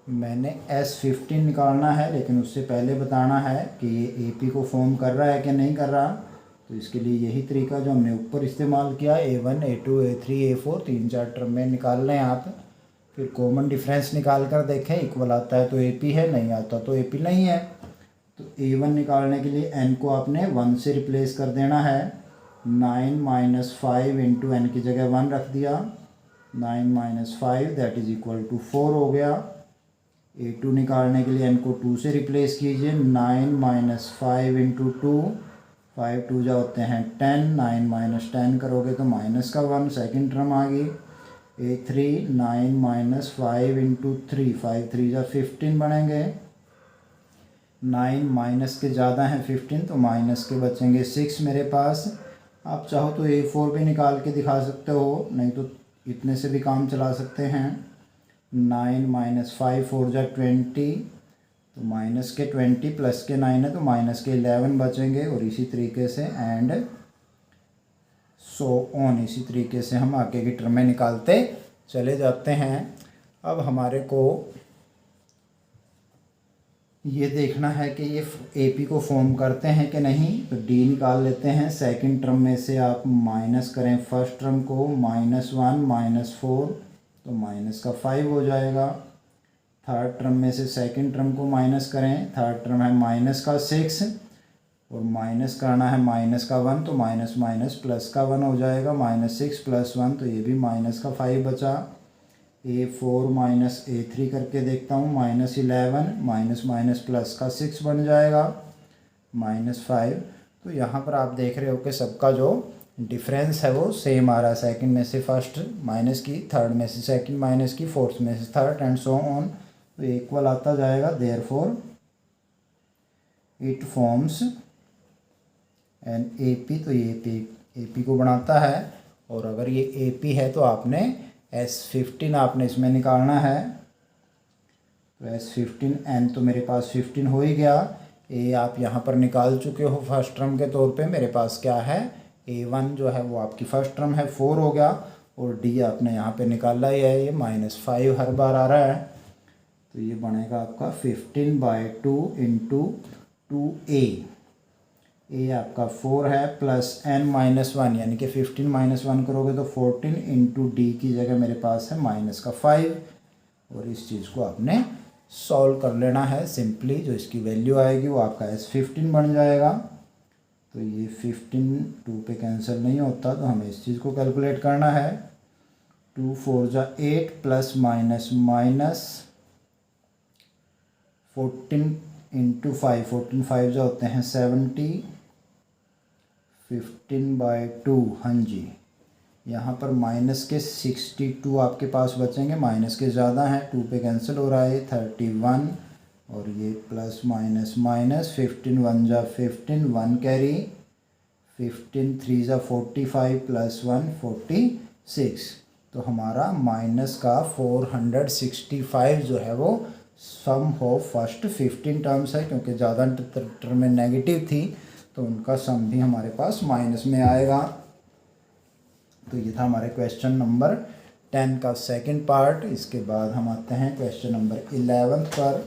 मैंने S15 निकालना है, लेकिन उससे पहले बताना है कि ये AP को फॉर्म कर रहा है कि नहीं कर रहा। तो इसके लिए यही तरीका जो हमने ऊपर इस्तेमाल किया, A1 A2 A3 A4 3-4 term में निकाल लें आप, फिर कॉमन डिफरेंस निकाल कर देखें, इक्वल आता है तो AP है, नहीं आता तो AP नहीं है। तो A1 निकालने के लिए n को आपने 1 से रिप्लेस कर देना है। 9 - 5 इंटू n की जगह 1 रख दिया, 9 - 5 दैट इज़ इक्वल टू 4 हो गया। A2 निकालने के लिए n को 2 से रिप्लेस कीजिए, 9 - 5 इंटू 2 5 2 जा होते हैं 10, 9 - 10 करोगे तो माइनस का 1 सेकेंड टर्म आ गई। A3 9 - 5 इंटू 3 5 3 जा 15 बनेंगे, 9 माइनस के ज़्यादा हैं 15 तो माइनस के बचेंगे 6 मेरे पास। आप चाहो तो A4 भी निकाल के दिखा सकते हो, नहीं तो इतने से भी काम चला सकते हैं। 9 - 5 4 जा 20, तो माइनस के 20 प्लस के 9 है तो माइनस के 11 बचेंगे, और इसी तरीके से एंड सो ऑन, इसी तरीके से हम आगे की टर्में निकालते चले जाते हैं। अब हमारे को ये देखना है कि ये AP को फॉर्म करते हैं कि नहीं। तो D निकाल लेते हैं। सेकंड टर्म में से आप माइनस करें फर्स्ट टर्म को, -1 - 4 तो माइनस का 5 हो जाएगा। थर्ड टर्म में से सेकंड टर्म को माइनस करें, थर्ड टर्म है माइनस का 6 और माइनस करना है माइनस का 1 तो माइनस माइनस प्लस का 1 हो जाएगा, -6 + 1 तो ये भी माइनस का 5 बचा। A4 - A3 करके देखता हूँ, -11 माइनस माइनस प्लस का 6 बन जाएगा, -5। तो यहाँ पर आप देख रहे हो कि सबका जो डिफरेंस है वो सेम आ रहा है। सेकंड में से फर्स्ट माइनस की, थर्ड में से सेकंड माइनस की, फोर्थ में से थर्ड एंड सो ऑन, तो इक्वल आता जाएगा। Therefore it forms an AP, तो ये AP को बनाता है। और अगर ये AP है तो आपने S15 आपने इसमें निकालना है। तो S15 n तो मेरे पास 15 हो ही गया। A आप यहाँ पर निकाल चुके हो फर्स्ट टर्म के तौर पे, मेरे पास क्या है A1 जो है वो आपकी फर्स्ट टर्म है 4 हो गया, और D आपने यहाँ पे निकाला ही है, ये -5 हर बार आ रहा है। तो ये बनेगा आपका 15/2 इंटू 2A। A आपका 4 है प्लस n-1 यानी कि 15 - 1 करोगे तो 14 इंटू D की जगह मेरे पास है -5, और इस चीज़ को आपने सॉल्व कर लेना है सिंपली। जो इसकी वैल्यू आएगी वो आपका S15 बन जाएगा। तो ये 15 2 पे कैंसिल नहीं होता, तो हमें इस चीज़ को कैलकुलेट करना है। 2 4 जा 8 प्लस माइनस माइनस 14 इंटू 5 14 5 जो होते हैं 70, 15/2, हाँ जी। यहाँ पर माइनस के 62 आपके पास बचेंगे, माइनस के ज़्यादा हैं, 2 पे कैंसिल हो रहा है 31, और ये प्लस माइनस माइनस 15 1 जा 15 1 कैरी, 15 3 जा 45 प्लस 1 46। तो हमारा माइनस का 465 जो है वो सम ऑफ फर्स्ट 15 टर्म्स है, क्योंकि ज़्यादा टर्म में नेगेटिव थी तो उनका सम भी हमारे पास माइनस में आएगा। तो ये था हमारे क्वेश्चन नंबर 10 का सेकंड पार्ट। इसके बाद हम आते हैं क्वेश्चन नंबर 11 पर।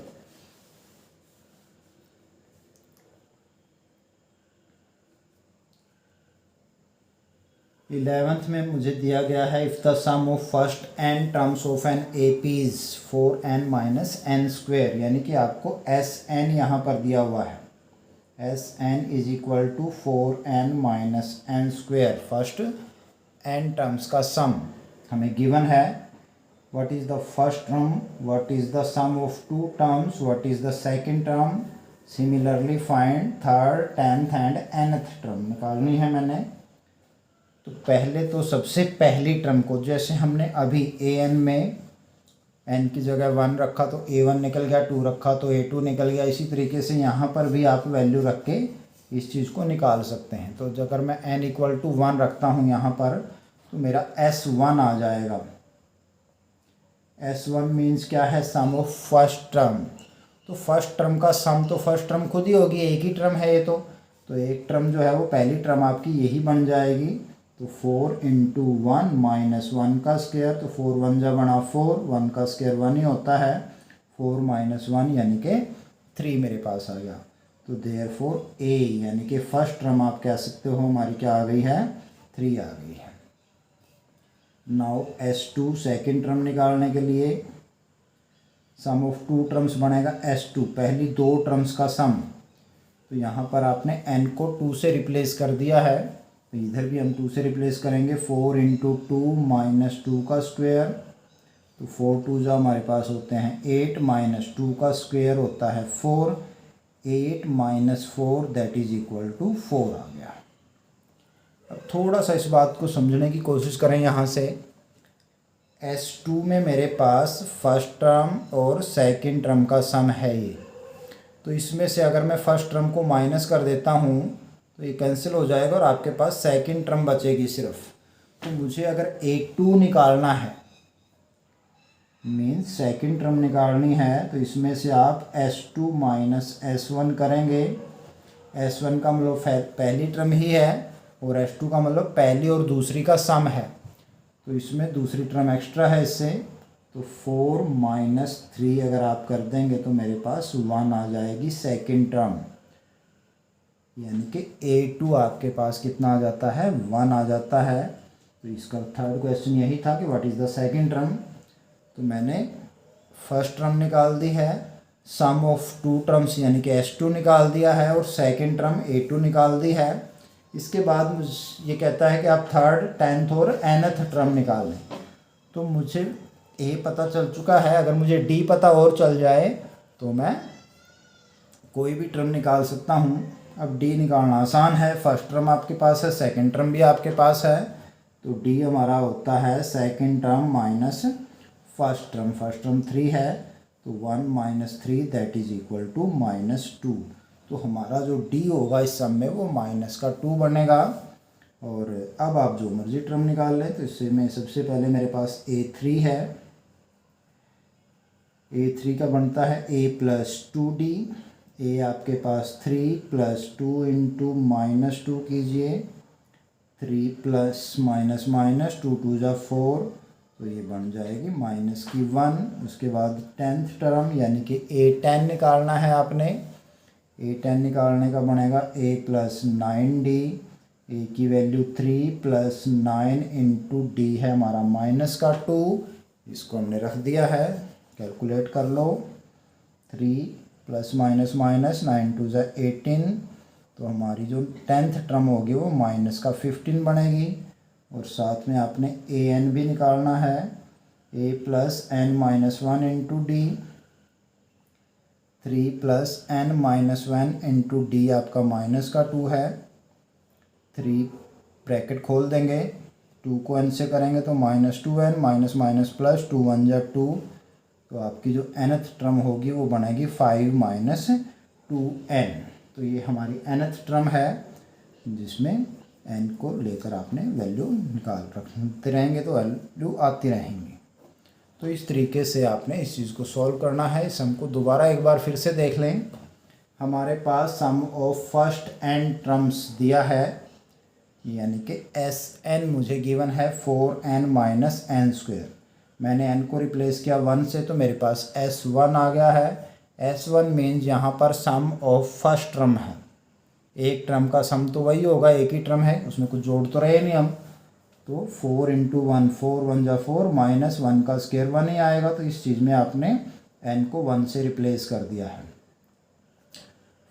11th में मुझे दिया गया है if the sum of first n terms of an AP is 4n minus n square, यानी कि आपको Sn यहाँ पर दिया हुआ है। Sn is equal to 4n minus n square, फर्स्ट n टर्म्स का सम हमें गिवन है। What is the first term, what is the sum of two terms, what is the second term, similarly find third, 10th and nth term निकालनी है मैंने। तो पहले तो सबसे पहली टर्म को, जैसे हमने अभी an में n की जगह 1 रखा तो a1 निकल गया, 2 रखा तो a2 निकल गया, इसी तरीके से यहाँ पर भी आप वैल्यू रख के इस चीज़ को निकाल सकते हैं। तो अगर मैं n इक्वल टू 1 रखता हूँ यहाँ पर तो मेरा S1 आ जाएगा। S1 मीन्स क्या है, सम ऑफ फर्स्ट टर्म। तो फर्स्ट टर्म का सम तो फर्स्ट टर्म खुद ही होगी, एक ही टर्म है ये तो एक टर्म जो है वो पहली टर्म आपकी यही बन जाएगी। तो 4 इंटू 1 माइनस 1 का स्क्वायर, तो 4 1 जा बना 4, 1 का स्क्वायर 1 ही होता है, 4 माइनस 1 यानी कि 3 मेरे पास आ गया। तो देयरफॉर a यानी कि फर्स्ट टर्म आप कह सकते हो हमारी क्या आ गई है, 3 आ गई है। नाउ S2 सेकेंड टर्म निकालने के लिए सम ऑफ टू टर्म्स बनेगा S2, पहली दो टर्म्स का सम। तो यहाँ पर आपने n को 2 से रिप्लेस कर दिया है, तो इधर भी हम 2 से रिप्लेस करेंगे। 4 इंटू 2 माइनस 2 का स्क्वायर, तो 4 2 जो हमारे पास होते हैं 8 माइनस 2 का स्क्वायर होता है 4, 8 minus 4 that is equal to 4 आ गया। अब थोड़ा सा इस बात को समझने की कोशिश करें। यहाँ से S2 में मेरे पास फर्स्ट टर्म और सेकंड टर्म का सम है ये, तो इसमें से अगर मैं फर्स्ट टर्म को माइनस कर देता हूँ तो ये कैंसिल हो जाएगा और आपके पास सेकंड टर्म बचेगी सिर्फ। तो मुझे अगर A2 निकालना है, मीन्स सेकंड टर्म निकालनी है, तो इसमें से आप S2 माइनस S1 करेंगे। S1 का मतलब पहली टर्म ही है और S2 का मतलब पहली और दूसरी का सम है, तो इसमें दूसरी टर्म एक्स्ट्रा है इससे। तो 4 माइनस 3 अगर आप कर देंगे तो मेरे पास 1 आ जाएगी सेकंड टर्म, यानी कि A2 आपके पास कितना आ जाता है, 1 आ जाता है। तो इसका थर्ड क्वेश्चन यही था कि what is the second term. तो मैंने फर्स्ट टर्म निकाल दी है, सम ऑफ टू टर्म्स यानी कि S2 निकाल दिया है और सेकंड टर्म A2 निकाल दी है। इसके बाद मुझे ये कहता है कि आप थर्ड, 10th और nth टर्म निकाल लें। तो मुझे A पता चल चुका है, अगर मुझे D पता और चल जाए तो मैं कोई भी टर्म निकाल सकता हूँ। अब D निकालना आसान है, फर्स्ट टर्म आपके पास है, सेकंड टर्म भी आपके पास है, तो D हमारा होता है second term minus first term. First term 3 है तो 1 minus 3 that is equal to -2। तो हमारा जो D होगा इस सम में वो -2 बनेगा। और अब आप जो मर्जी टर्म निकाल लें। तो इससे में सबसे पहले मेरे पास A3 है, A3 का बनता है A प्लस 2D। A आपके पास 3 प्लस 2 इंटू -2 कीजिए, 3 प्लस माइनस माइनस 2 2 जा 4, तो ये बन जाएगी -1। उसके बाद 10th टर्म यानी कि A10 निकालना है आपने। A10 निकालने का बनेगा A प्लस 9D, A की वैल्यू 3 प्लस 9 इंटू D है हमारा -2, इसको हमने रख दिया है, कैलकुलेट कर लो। 3 प्लस माइनस माइनस 9 2 जा 18, तो हमारी जो 10th टर्म होगी वो -15 बनेगी। और साथ में आपने an भी निकालना है, a plus n minus 1 into D, 3 plus n minus 1 into D आपका -2 है। 3 ब्रैकेट खोल देंगे, 2 को n से करेंगे तो -2n माइनस माइनस प्लस 2 1 जा 2, तो आपकी जो nth टर्म होगी वो बनेगी 5 माइनस 2n। तो ये हमारी nth टर्म है जिसमें n को लेकर आपने वैल्यू रखते रहेंगे तो वैल्यू आती रहेंगी। तो इस तरीके से आपने इस चीज़ को सॉल्व करना है। इस सम को दोबारा एक बार फिर से देख लें। हमारे पास सम ऑफ फर्स्ट n टर्म्स दिया है, यानी कि Sn मुझे गिवन है 4n माइनस एन स्क्वेयर। मैंने n को रिप्लेस किया 1 से, तो मेरे पास S1 आ गया है। S1 मीन्स यहाँ पर सम ऑफ फर्स्ट टर्म है। एक टर्म का सम तो वही होगा, एक ही टर्म है, उसमें कुछ जोड़ तो रहे नहीं हम। तो 4 इंटू 1, 4 1 जा 4, माइनस 1 का स्क्वायर 1 ही आएगा। तो इस चीज़ में आपने n को 1 से रिप्लेस कर दिया है।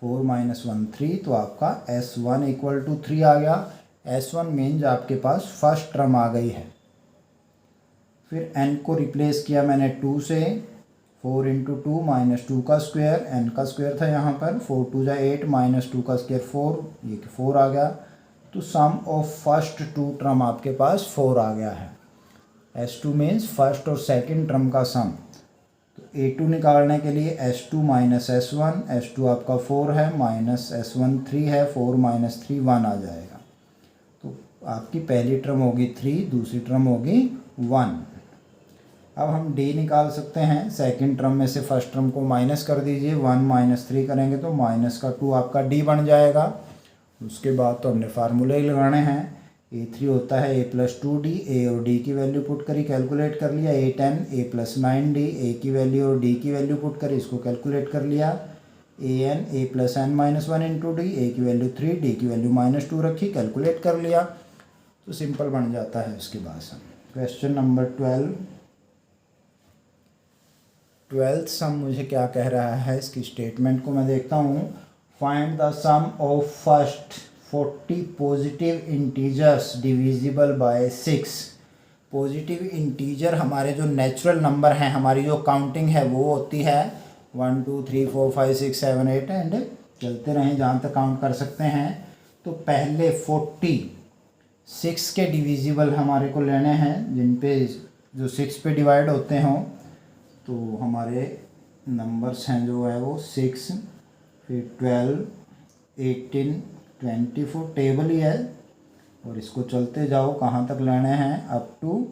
4 माइनस 1 3, तो आपका S1 इक्वल टू 3 आ गया। S1 मीन्स आपके पास फर्स्ट टर्म आ गई है। फिर n को रिप्लेस किया मैंने 2 से, 4 इंटू 2 माइनस 2 का स्क्वायर, n का स्क्वायर था यहाँ पर, 4 2 जा 8 माइनस 2 का स्क्वायर 4, ये 4 आ गया। तो सम ऑफ फर्स्ट टू टर्म आपके पास 4 आ गया है। S2 मीन्स फर्स्ट और सेकंड टर्म का सम। तो A2 निकालने के लिए S2 माइनस S1, S2 आपका 4 है, माइनस S1 3 है, 4 माइनस 3 1 आ जाएगा। तो आपकी पहली टर्म होगी 3, दूसरी टर्म होगी 1। अब हम D निकाल सकते हैं। सेकंड टर्म में से फर्स्ट टर्म को माइनस कर दीजिए, 1 माइनस 3 करेंगे तो माइनस का 2 आपका D बन जाएगा। उसके बाद तो हमने फार्मूले ही लगाने हैं। A3 होता है A प्लस 2D, A और D की वैल्यू पुट करी, कैलकुलेट कर लिया। A10 A plus 9D, A की वैल्यू और D की वैल्यू पुट करी, इसको कैलकुलेट कर लिया। AN A plus n minus 1 into D, A की वैल्यू 3, D की वैल्यू माइनस 2 रखी, कैलकुलेट कर लिया। तो सिंपल बन जाता है। उसके बाद सम क्वेश्चन नंबर 12th सम मुझे क्या कह रहा है, इसकी स्टेटमेंट को मैं देखता हूँ। Find the sum of first 40 positive integers divisible by 6। Positive integer हमारे जो नेचुरल नंबर हैं, हमारी जो काउंटिंग है वो होती है 1 2 3 4 5 6 7 8 एंड चलते रहें जहाँ तक काउंट कर सकते हैं। तो पहले 46 के डिविजिबल हमारे को लेने हैं, जिन पे जो 6 पे डिवाइड होते हों। तो हमारे नंबर्स हैं जो है वो 6, फिर 12, 18, 24 टेबल ही है, और इसको चलते जाओ कहाँ तक लेने हैं, अप टू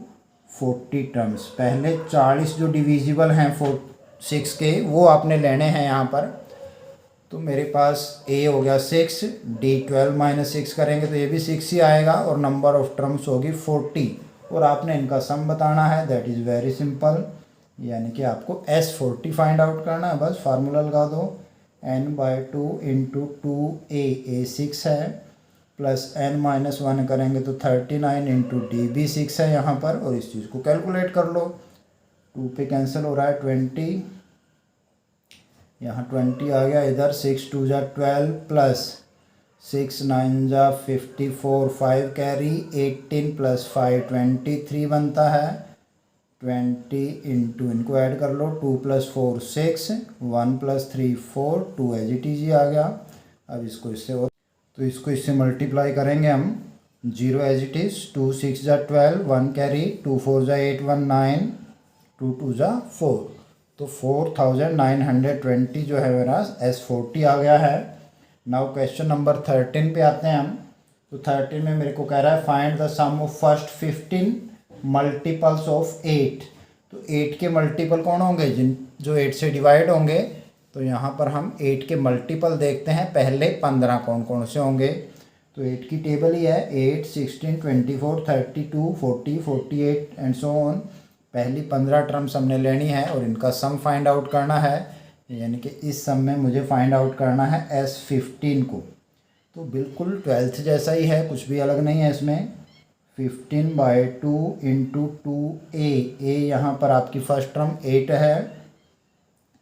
40 टर्म्स। पहले 40 जो डिविजिबल हैं 6 के, वो आपने लेने हैं यहाँ पर। तो मेरे पास A हो गया 6, D 12 माइनस 6 करेंगे तो ये भी 6 ही आएगा, और नंबर ऑफ टर्म्स होगी 40, और आपने इनका सम बताना है। दैट इज़ वेरी सिंपल, यानी कि आपको S40 फाइंड आउट करना है। बस फार्मूला लगा दो, n/2 इंटू 2A, A 6 है, प्लस n माइनस 1 करेंगे तो 39 इंटू D भी 6 है यहाँ पर, और इस चीज़ को कैलकुलेट कर लो। 2 पे कैंसिल हो रहा है 20, यहाँ 20 आ गया, इधर 6 2 जा 12 प्लस 6 9 जा 54, 5 कैरी, 18 प्लस 5 23 बनता है। 20 इंटू, इनको ऐड कर लो, 2 plus 4 6, 1 plus 3 4, 2 as it is आ गया। अब इसको इससे मल्टीप्लाई करेंगे हम। 0 एज इट इज़, 2 6 जा 12, 1 कैरी, 2 4 जा 8 1 9, 2 2 जा 4, तो 4920 जो है मेरा S40 आ गया है। नाउ क्वेश्चन नंबर 13 पे आते हैं हम। तो 13 में मेरे को कह रहा है find the sum of first 15 multiples of 8। तो 8 के मल्टीपल कौन होंगे, जो 8 से डिवाइड होंगे। तो यहाँ पर हम 8 के मल्टीपल देखते हैं, पहले 15 कौन कौन से होंगे। तो 8 की टेबल ही है, 8 16 24 32 40 48 एंड सो ऑन। पहली 15 टर्म्स हमने लेनी है और इनका सम फाइंड आउट करना है, यानी कि इस सम में मुझे फाइंड आउट करना है S15 को। तो बिल्कुल 12th जैसा ही है, कुछ भी अलग नहीं है इसमें। 15/2 इंटू 2A, A यहाँ पर आपकी फर्स्ट टर्म 8 है,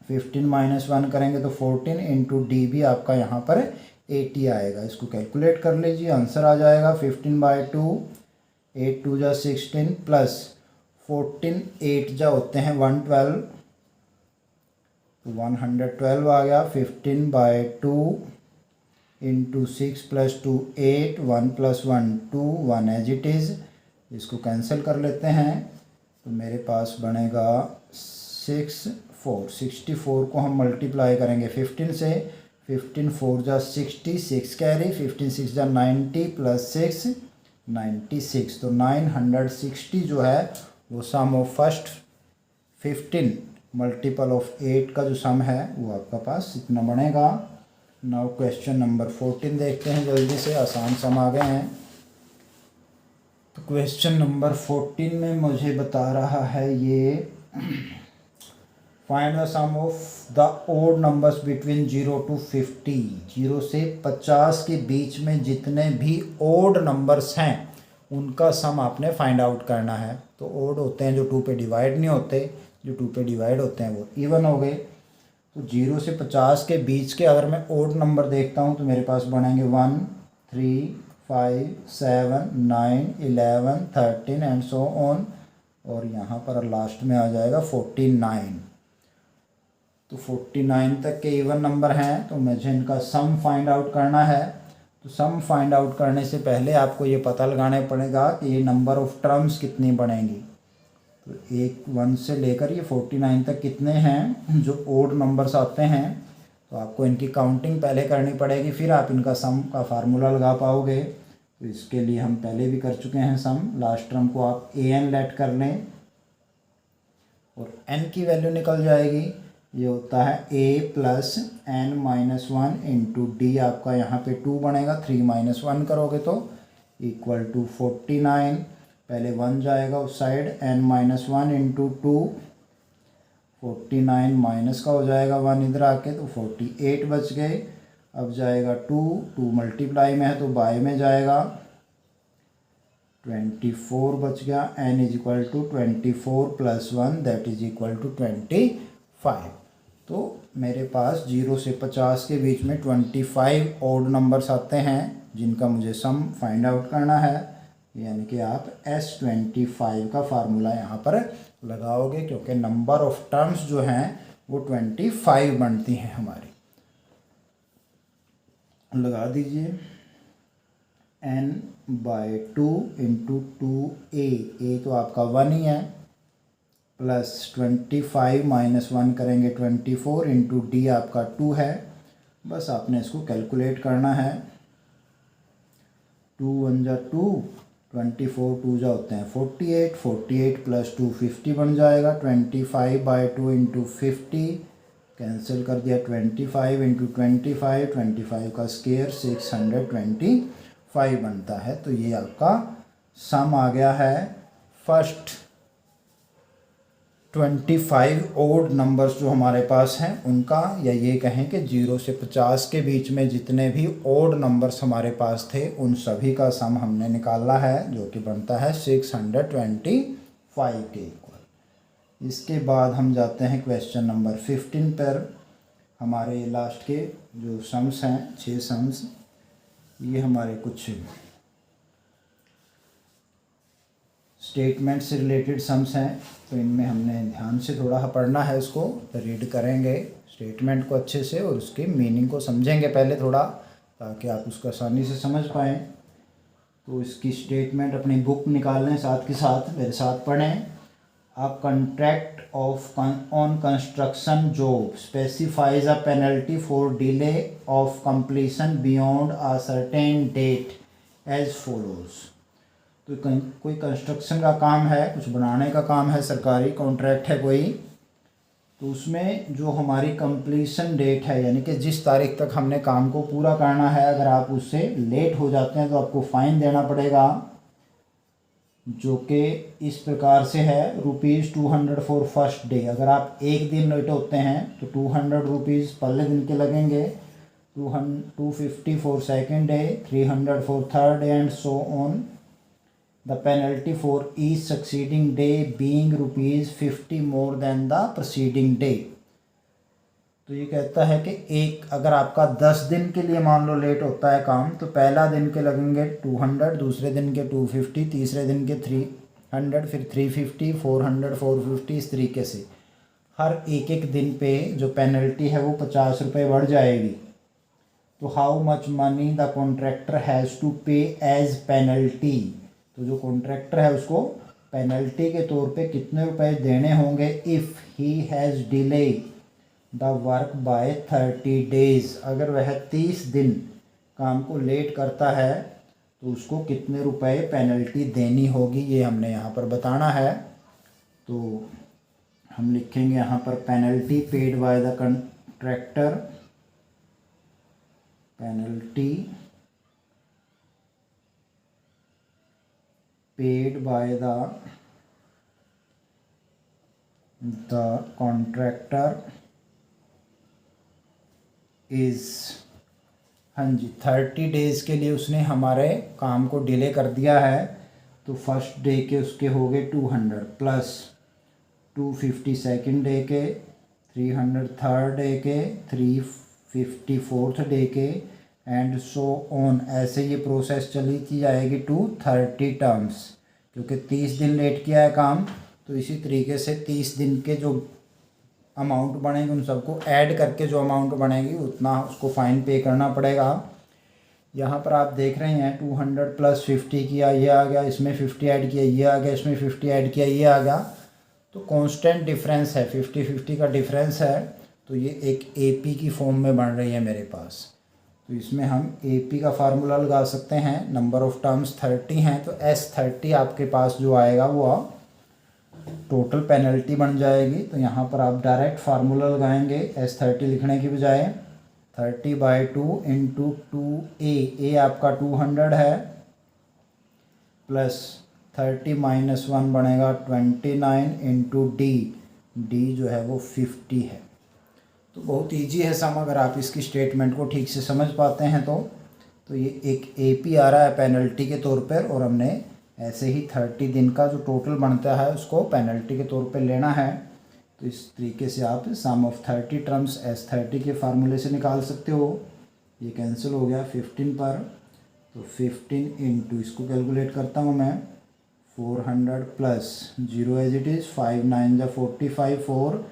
15 माइनस 1 करेंगे तो 14 इंटू D भी आपका यहाँ पर 80 आएगा। इसको कैलकुलेट कर लीजिए, आंसर आ जाएगा 15/2, 8 2 जा 16 प्लस 14 8 जा होते हैं 112, तो 112 आ गया। 15/2 into 6 plus 2 8, 1 plus 1 2, 1 as it is. इसको कैंसिल कर लेते हैं, तो मेरे पास बनेगा 64 को हम मल्टीप्लाई करेंगे 15 से। 15 4 जा 60, 6 कैरी, 15 6 जा 90 प्लस 6 96, तो 960 जो है वो सम ऑफ फर्स्ट 15 मल्टीपल ऑफ 8 का जो सम है वो आपका पास इतना बनेगा। नाउ क्वेश्चन नंबर 14 देखते हैं जल्दी से, आसान सम आ गए हैं। तो क्वेश्चन नंबर 14 में मुझे बता रहा है ये find the sum of the odd numbers between 0 to 50। 0 से 50 के बीच में जितने भी ओड नंबर्स हैं उनका सम आपने फाइंड आउट करना है। तो ओड होते हैं जो 2 पे डिवाइड नहीं होते, जो 2 पे डिवाइड होते हैं वो इवन हो गए। तो 0 से 50 के बीच के अगर मैं ओड नंबर देखता हूँ तो मेरे पास बनेंगे 1, 3, 5, 7, 9, 11, 13 एंड सो ऑन। और यहाँ पर लास्ट में आ जाएगा 49। तो 49 तक के इवन नंबर हैं, तो मुझे इनका सम फाइंड आउट करना है। तो सम फाइंड आउट करने से पहले आपको ये पता लगाना पड़ेगा कि ये नंबर ऑफ टर्म्स कितनी बनेंगी। तो 1 से लेकर ये 49 तक कितने हैं जो ओड नंबर्स आते हैं, तो आपको इनकी काउंटिंग पहले करनी पड़ेगी, फिर आप इनका सम का फार्मूला लगा पाओगे। तो इसके लिए हम पहले भी कर चुके हैं सम। लास्ट टर्म को आप an लेट कर लें और n की वैल्यू निकल जाएगी। ये होता है a plus n minus 1 into D, आपका यहाँ पे 2 बनेगा, 3 माइनस 1 करोगे तो इक्वल टू 49। पहले 1 जाएगा उस side, n minus 1 into 2, 49 minus का हो जाएगा 1 इधर आके, तो 48 बच गए। अब जाएगा 2 मल्टीप्लाई में है तो बाय में जाएगा, 24 बच गया। n is equal to 24 plus 1 that is equal to 25। तो मेरे पास 0 से 50 के बीच में 25 ऑड नंबर्स आते हैं जिनका मुझे सम फाइंड आउट करना है। यानी कि आप S25 का फार्मूला यहाँ पर लगाओगे, क्योंकि नंबर ऑफ टर्म्स जो हैं वो 25 बनती हैं हमारी। लगा दीजिए n/2 इंटू 2a, a तो आपका 1 ही है, प्लस 25 माइनस 1 करेंगे 24 इंटू डी आपका 2 है। बस आपने इसको कैलकुलेट करना है। 2 1 जा 2, 24 2 जा होते हैं 48, 48 प्लस 2 50 बन जाएगा। 25/2 इंटू 50 कैंसिल कर दिया, 25 इंटू 25 का स्क्वायर 625 बनता है। तो ये आपका सम आ गया है फर्स्ट 25 ओड नंबर्स जो हमारे पास हैं उनका, या ये कहें कि 0 से 50 के बीच में जितने भी ओड नंबर्स हमारे पास थे उन सभी का सम हमने निकाला है, जो कि बनता है 625 के इक्वल। इसके बाद हम जाते हैं क्वेश्चन नंबर 15 पर। हमारे लास्ट के जो सम्स हैं 6 सम्स, ये हमारे कुछ स्टेटमेंट से रिलेटेड सम्स हैं, तो इनमें हमने ध्यान से थोड़ा पढ़ना है, इसको रीड करेंगे स्टेटमेंट को अच्छे से और उसके मीनिंग को समझेंगे पहले थोड़ा, ताकि आप उसको आसानी से समझ पाएँ। तो इसकी स्टेटमेंट अपनी बुक निकाल लें, साथ के साथ मेरे साथ पढ़ें। A contract of on construction job specifies a penalty for delay of completion beyond a certain date as follows. तो कोई कंस्ट्रक्शन का काम है, कुछ बनाने का काम है, सरकारी कॉन्ट्रैक्ट है कोई, तो उसमें जो हमारी कंप्लीशन डेट है, यानी कि जिस तारीख तक हमने काम को पूरा करना है, अगर आप उससे लेट हो जाते हैं तो आपको फ़ाइन देना पड़ेगा, जो कि इस प्रकार से है ₹200 फॉर फर्स्ट डे। अगर आप एक दिन लेट होते हैं तो 200 रुपीज़ पहले दिन के लगेंगे, 250 for second day, 300 for third day and so on. The penalty for each succeeding day being ₹50 more than the preceding day। तो ये कहता है कि एक अगर आपका 10 दिन के लिए मान लो लेट होता है काम, तो पहला दिन के लगेंगे 200, दूसरे दिन के 250, तीसरे दिन के 300, फिर 350, 400, 450, इस तरीके से हर एक दिन पे जो पेनल्टी है वो 50 रुपये बढ़ जाएगी। तो how much money the contractor has to pay as penalty, तो जो कॉन्ट्रैक्टर है उसको पेनल्टी के तौर पे कितने रुपए देने होंगे if he has delay the work by 30 days. अगर वह 30 दिन काम को लेट करता है तो उसको कितने रुपए पेनल्टी देनी होगी, ये हमने यहाँ पर बताना है। तो हम लिखेंगे यहाँ पर penalty paid by the contractor, penalty paid by the contractor is, हाँ जी 30 डेज़ के लिए उसने हमारे काम को डिले कर दिया है, तो फर्स्ट डे के उसके हो गए 200 प्लस 250 सेकेंड डे के, 300 थर्ड डे के, 350 फोर्थ डे के, एंड सो ऑन। ऐसे ये प्रोसेस चली थी जाएगी टू 30 टर्म्स, क्योंकि 30 दिन लेट किया है काम, तो इसी तरीके से 30 दिन के जो अमाउंट बनेंगे उन सबको ऐड करके जो अमाउंट बनेगी उतना उसको फ़ाइन पे करना पड़ेगा। यहाँ पर आप देख रहे हैं 200 प्लस 50 किया ये आ गया, इसमें 50 ऐड किया ये आ गया, इसमें 50 ऐड किया ये आ गया, तो कांस्टेंट डिफरेंस है, 50-50 का डिफरेंस है, तो ये एक एपी की फॉर्म में बन रही है मेरे पास। तो इसमें हम एपी का फार्मूला लगा सकते हैं, नंबर ऑफ़ टर्म्स 30 हैं, तो S30 आपके पास जो आएगा वो टोटल पेनल्टी बन जाएगी। तो यहाँ पर आप डायरेक्ट फार्मूला लगाएंगे S30 लिखने की बजाय, 30/2 इंटू 2A, ए आपका 200 है, प्लस 30 माइनस 1 बनेगा 29 इंटू डी जो है वो 50 है। तो बहुत इजी है सम, अगर आप इसकी स्टेटमेंट को ठीक से समझ पाते हैं तो ये एक एपी आ रहा है पेनल्टी के तौर पर, और हमने ऐसे ही 30 दिन का जो टोटल बनता है उसको पेनल्टी के तौर पे लेना है। तो इस तरीके से आप सम ऑफ 30 टर्म्स S30 के फार्मूले से निकाल सकते हो। ये कैंसिल हो गया 15 पर, तो 15 इंटू इसको कैलकुलेट करता हूँ मैं, 400 प्लस 0 एज इट इज़, 5 9 जा 45, 4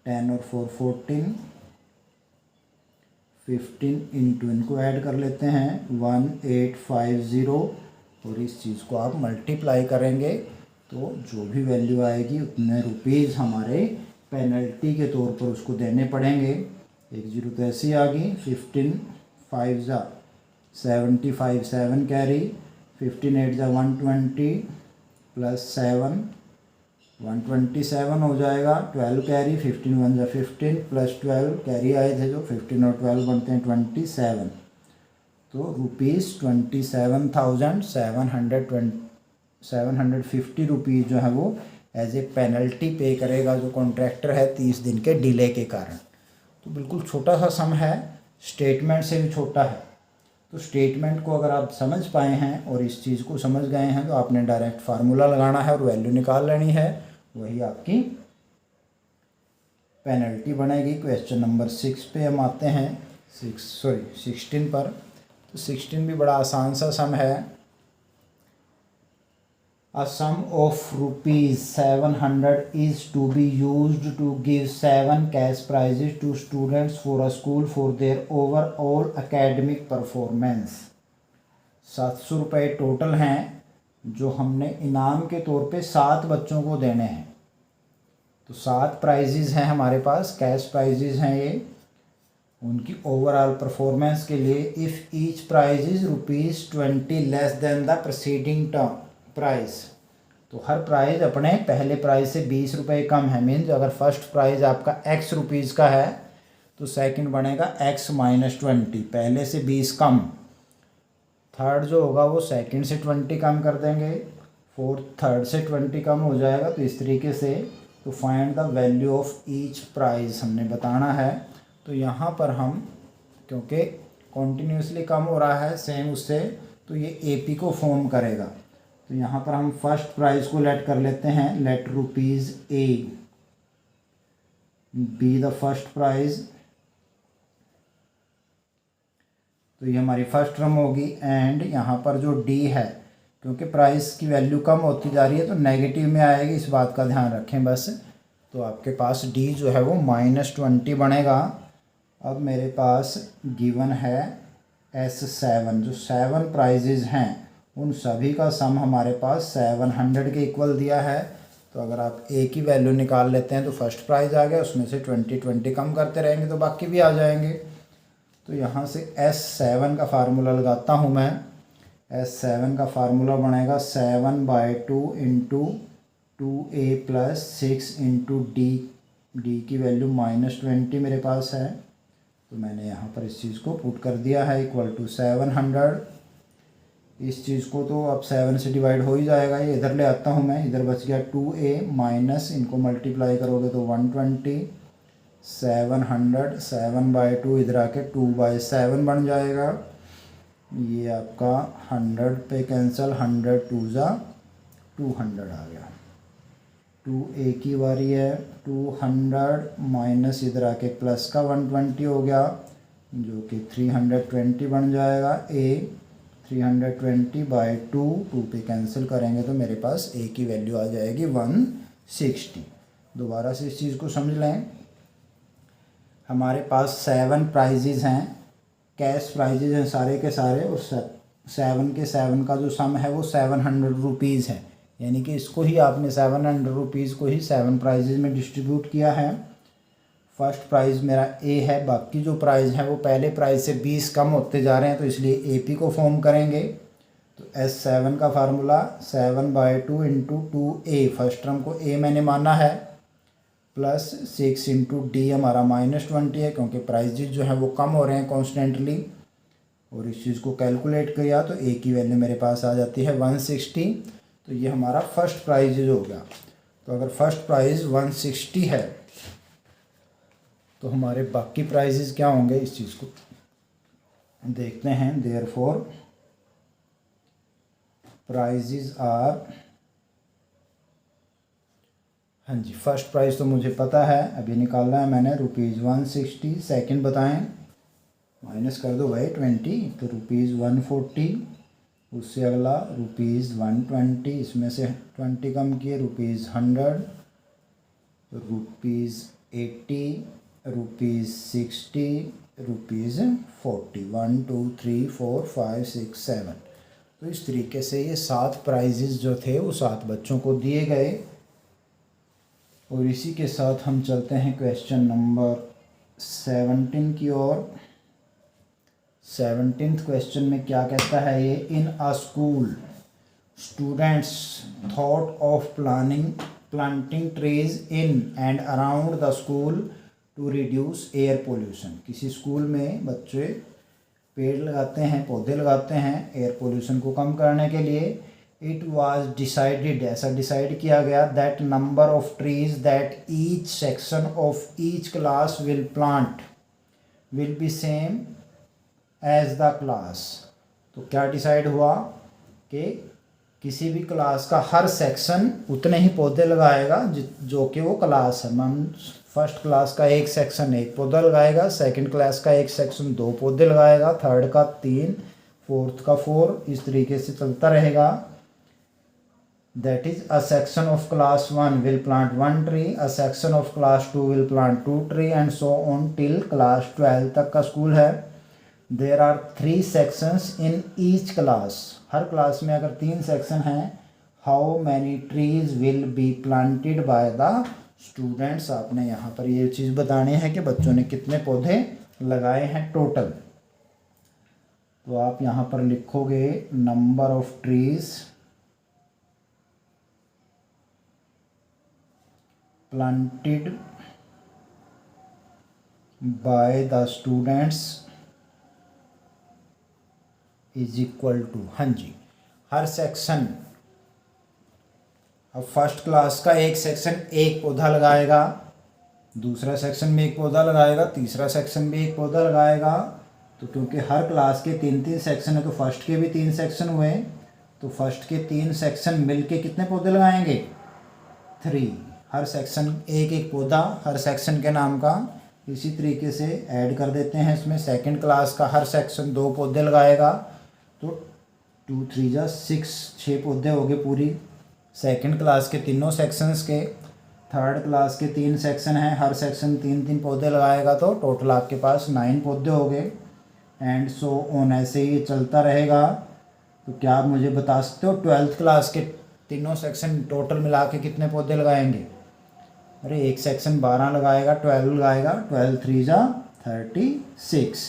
10 और 4 14, 15 इंटू इनको ऐड कर लेते हैं 1850, और इस चीज़ को आप मल्टीप्लाई करेंगे तो जो भी वैल्यू आएगी उतने रुपीज़ हमारे पेनल्टी के तौर पर उसको देने पड़ेंगे। एक जीरो तो ऐसे ही आ गई, 15 5 जा 75, 7 कैरी, 15 8 जा 120 प्लस 7 127 हो जाएगा, 12 कैरी, 15 1 जा 15 प्लस 12 कैरी आए थे जो 15 और 12 बनते हैं 27, तो ₹27,750 रुपीज़ जो है वो एज ए पेनल्टी पे करेगा जो कॉन्ट्रैक्टर है 30 दिन के डिले के कारण। तो बिल्कुल छोटा सा सम है, स्टेटमेंट से भी छोटा है। तो स्टेटमेंट को अगर आप समझ पाए हैं और इस चीज़ को समझ गए हैं तो आपने डायरेक्ट फार्मूला लगाना है और वैल्यू निकाल लेनी है, वही आपकी पेनल्टी बनेगी। क्वेश्चन नंबर 6 पे हम आते हैं, 16 पर। तो 16 भी बड़ा आसान सा सम है। A sum of ₹700 is to be used to give 7 cash prizes to students for a school for their overall academic performance। 700 रुपये टोटल हैं जो हमने इनाम के तौर पे 7 बच्चों को देने हैं। तो 7 प्राइजेज़ हैं हमारे पास, कैश प्राइजेज़ हैं ये, उनकी ओवरऑल परफॉर्मेंस के लिए। If each prize is ₹20 less than the preceding term prize, तो हर प्राइज़ अपने पहले प्राइस से 20 रुपये कम है। मीन्स अगर फर्स्ट प्राइज़ आपका X रुपीज़ का है तो सेकंड बनेगा X माइनस 20, पहले से 20 कम। थर्ड जो होगा वो सेकंड से 20 कम कर देंगे, फोर्थ थर्ड से 20 कम हो जाएगा। तो इस तरीके से तो find the value of each prize हमने बताना है। तो यहाँ पर हम, क्योंकि कॉन्टीन्यूसली कम हो रहा है सेम उससे, तो ये एपी को फॉर्म करेगा। तो यहाँ पर हम फर्स्ट प्राइस को लेट कर लेते हैं, let rupees A be the first prize. तो ये हमारी फर्स्ट टर्म होगी। एंड यहाँ पर जो डी है, क्योंकि प्राइस की वैल्यू कम होती जा रही है तो नेगेटिव में आएगी, इस बात का ध्यान रखें बस। तो आपके पास डी जो है वो -20 बनेगा। अब मेरे पास गिवन है S7, जो 7 प्राइजेज़ हैं उन सभी का सम हमारे पास 700 के इक्वल दिया है। तो अगर आप ए की वैल्यू निकाल लेते हैं तो फर्स्ट प्राइज़ आ गया, उसमें से 20 कम करते रहेंगे तो बाकी भी आ जाएंगे। तो यहाँ से S7 का फार्मूला लगाता हूँ मैं। S7 का फार्मूला बनेगा 7/2 into 2a plus 6 into D की वैल्यू -20 मेरे पास है, तो मैंने यहाँ पर इस चीज़ को पुट कर दिया है इक्वल टू 700। इस चीज़ को तो अब 7 से डिवाइड हो ही जाएगा, ये इधर ले आता हूँ मैं, इधर बच गया 2a माइनस इनको मल्टीप्लाई करोगे तो 120, 700, 7/2 इधर आके 2/7 बन जाएगा। ये आपका 100 पे कैंसिल, 100 2 जा 200 आ गया। 2a की बारी है, 200 माइनस इधर आके प्लस का 120 हो गया जो कि 320 बन जाएगा। a 320/2, 2 पे कैंसिल करेंगे तो मेरे पास a की वैल्यू आ जाएगी 160। दोबारा से इस चीज़ को समझ लें, हमारे पास 7 प्राइजेज़ हैं, कैश प्राइजेज़ हैं सारे के सारे, और 7 का जो सम है वो 700 रुपीज़ है, यानी कि इसको ही आपने 700 रुपीज़ को ही 7 प्राइजेज़ में डिस्ट्रीब्यूट किया है। फर्स्ट प्राइज़ मेरा ए है, बाकी जो प्राइज़ हैं वो पहले प्राइज़ से 20 कम होते जा रहे हैं, तो इसलिए AP को फॉर्म करेंगे। तो S7 का formula 7/2 into 2a, first term को a मैंने माना है, प्लस 6 इंटू डी हमारा -20 है क्योंकि प्राइजेज जो है वो कम हो रहे हैं कॉन्स्टेंटली, और इस चीज़ को कैलकुलेट किया तो a की वैल्यू मेरे पास आ जाती है 160। तो ये हमारा फर्स्ट प्राइज हो गया। तो अगर फर्स्ट प्राइज़ 160 है तो हमारे बाकी प्राइजेज़ क्या होंगे, इस चीज़ को देखते हैं। देयरफॉर प्राइजेज़ आर, हाँ जी, फर्स्ट प्राइस तो मुझे पता है, अभी निकालना है मैंने, ₹160। सेकंड बताएं, माइनस कर दो भाई 20, तो ₹140, उससे अगला ₹120, इसमें से 20 कम किए ₹100, ₹80, ₹60, ₹40, 1 2 3 4 5 6 7। तो इस तरीके से ये 7 प्राइजेज़ जो थे वो 7 बच्चों को दिए गए। और इसी के साथ हम चलते हैं क्वेश्चन नंबर 17 की ओर। 17th क्वेश्चन में क्या कहता है ये, in a school students thought of planting trees in and around the school to reduce air pollution. किसी स्कूल में बच्चे पेड़ लगाते हैं, पौधे लगाते हैं एयर पोल्यूशन को कम करने के लिए। इट वाज डिसाइडेड, ऐसा डिसाइड किया गया, that number of trees that each section of each class will plant will be same as the class. तो क्या डिसाइड हुआ कि किसी भी क्लास का हर सेक्शन उतने ही पौधे लगाएगा जो कि वो क्लास है। मान फर्स्ट क्लास का एक सेक्शन 1 पौधा लगाएगा, सेकंड क्लास का एक सेक्शन 2 पौधे लगाएगा, थर्ड का 3, फोर्थ का 4, इस तरीके से चलता रहेगा। That is, a section of class 1 will plant 1 tree, a section of class 2 will plant 2 tree and so on till class 12 तक का स्कूल है। There are 3 sections in each class, her class में अगर 3 सेक्शन हैं, how many trees will be planted by the students। आपने यहाँ पर ये चीज़ बतानी है कि बच्चों ने कितने पौधे लगाए हैं टोटल। तो आप यहाँ पर लिखोगे number of trees planted by the students is equal to, हाँ जी, हर सेक्शन, अब फर्स्ट क्लास का एक सेक्शन 1 पौधा लगाएगा, दूसरा सेक्शन में 1 पौधा लगाएगा, तीसरा सेक्शन में 1 पौधा लगाएगा। तो क्योंकि हर क्लास के 3-3 सेक्शन है तो फर्स्ट के भी 3 सेक्शन हुए, तो फर्स्ट के 3 सेक्शन मिलके कितने पौधे लगाएंगे, 3। हर सेक्शन 1-1 पौधा हर सेक्शन के नाम का। इसी तरीके से ऐड कर देते हैं इसमें, सेकंड क्लास का हर सेक्शन 2 पौधे लगाएगा, तो 2 3 जा 6 पौधे हो गए पूरी सेकंड क्लास के तीनों सेक्शंस के। थर्ड क्लास के 3 सेक्शन हैं, हर सेक्शन 3-3 पौधे लगाएगा, तो टोटल आपके पास 9 पौधे हो गए। एंड सो ऑन, ऐसे ही चलता रहेगा। तो क्या आप मुझे बता सकते हो 12th क्लास के तीनों सेक्शन टोटल मिला के कितने पौधे लगाएंगे? अरे एक सेक्शन 12 लगाएगा, 12 लगाएगा, 12 3 जा 36।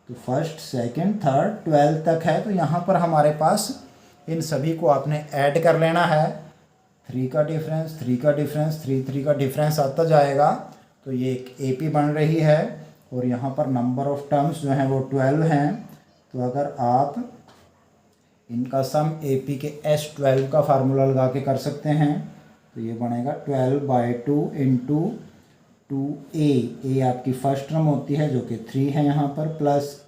तो फर्स्ट सेकंड थर्ड 12 तक है। तो यहाँ पर हमारे पास इन सभी को आपने ऐड कर लेना है। 3 का डिफरेंस, 3 का डिफरेंस, 3 3 का डिफरेंस आता जाएगा। तो ये एक AP बन रही है और यहाँ पर नंबर ऑफ टर्म्स जो हैं वो 12 हैं। तो अगर आप इनका सम AP के S12 का फार्मूला लगा के कर सकते हैं तो ये बनेगा 12/2 इंटू 2A। ए आपकी फर्स्ट टर्म होती है जो कि 3 है यहाँ पर, प्लस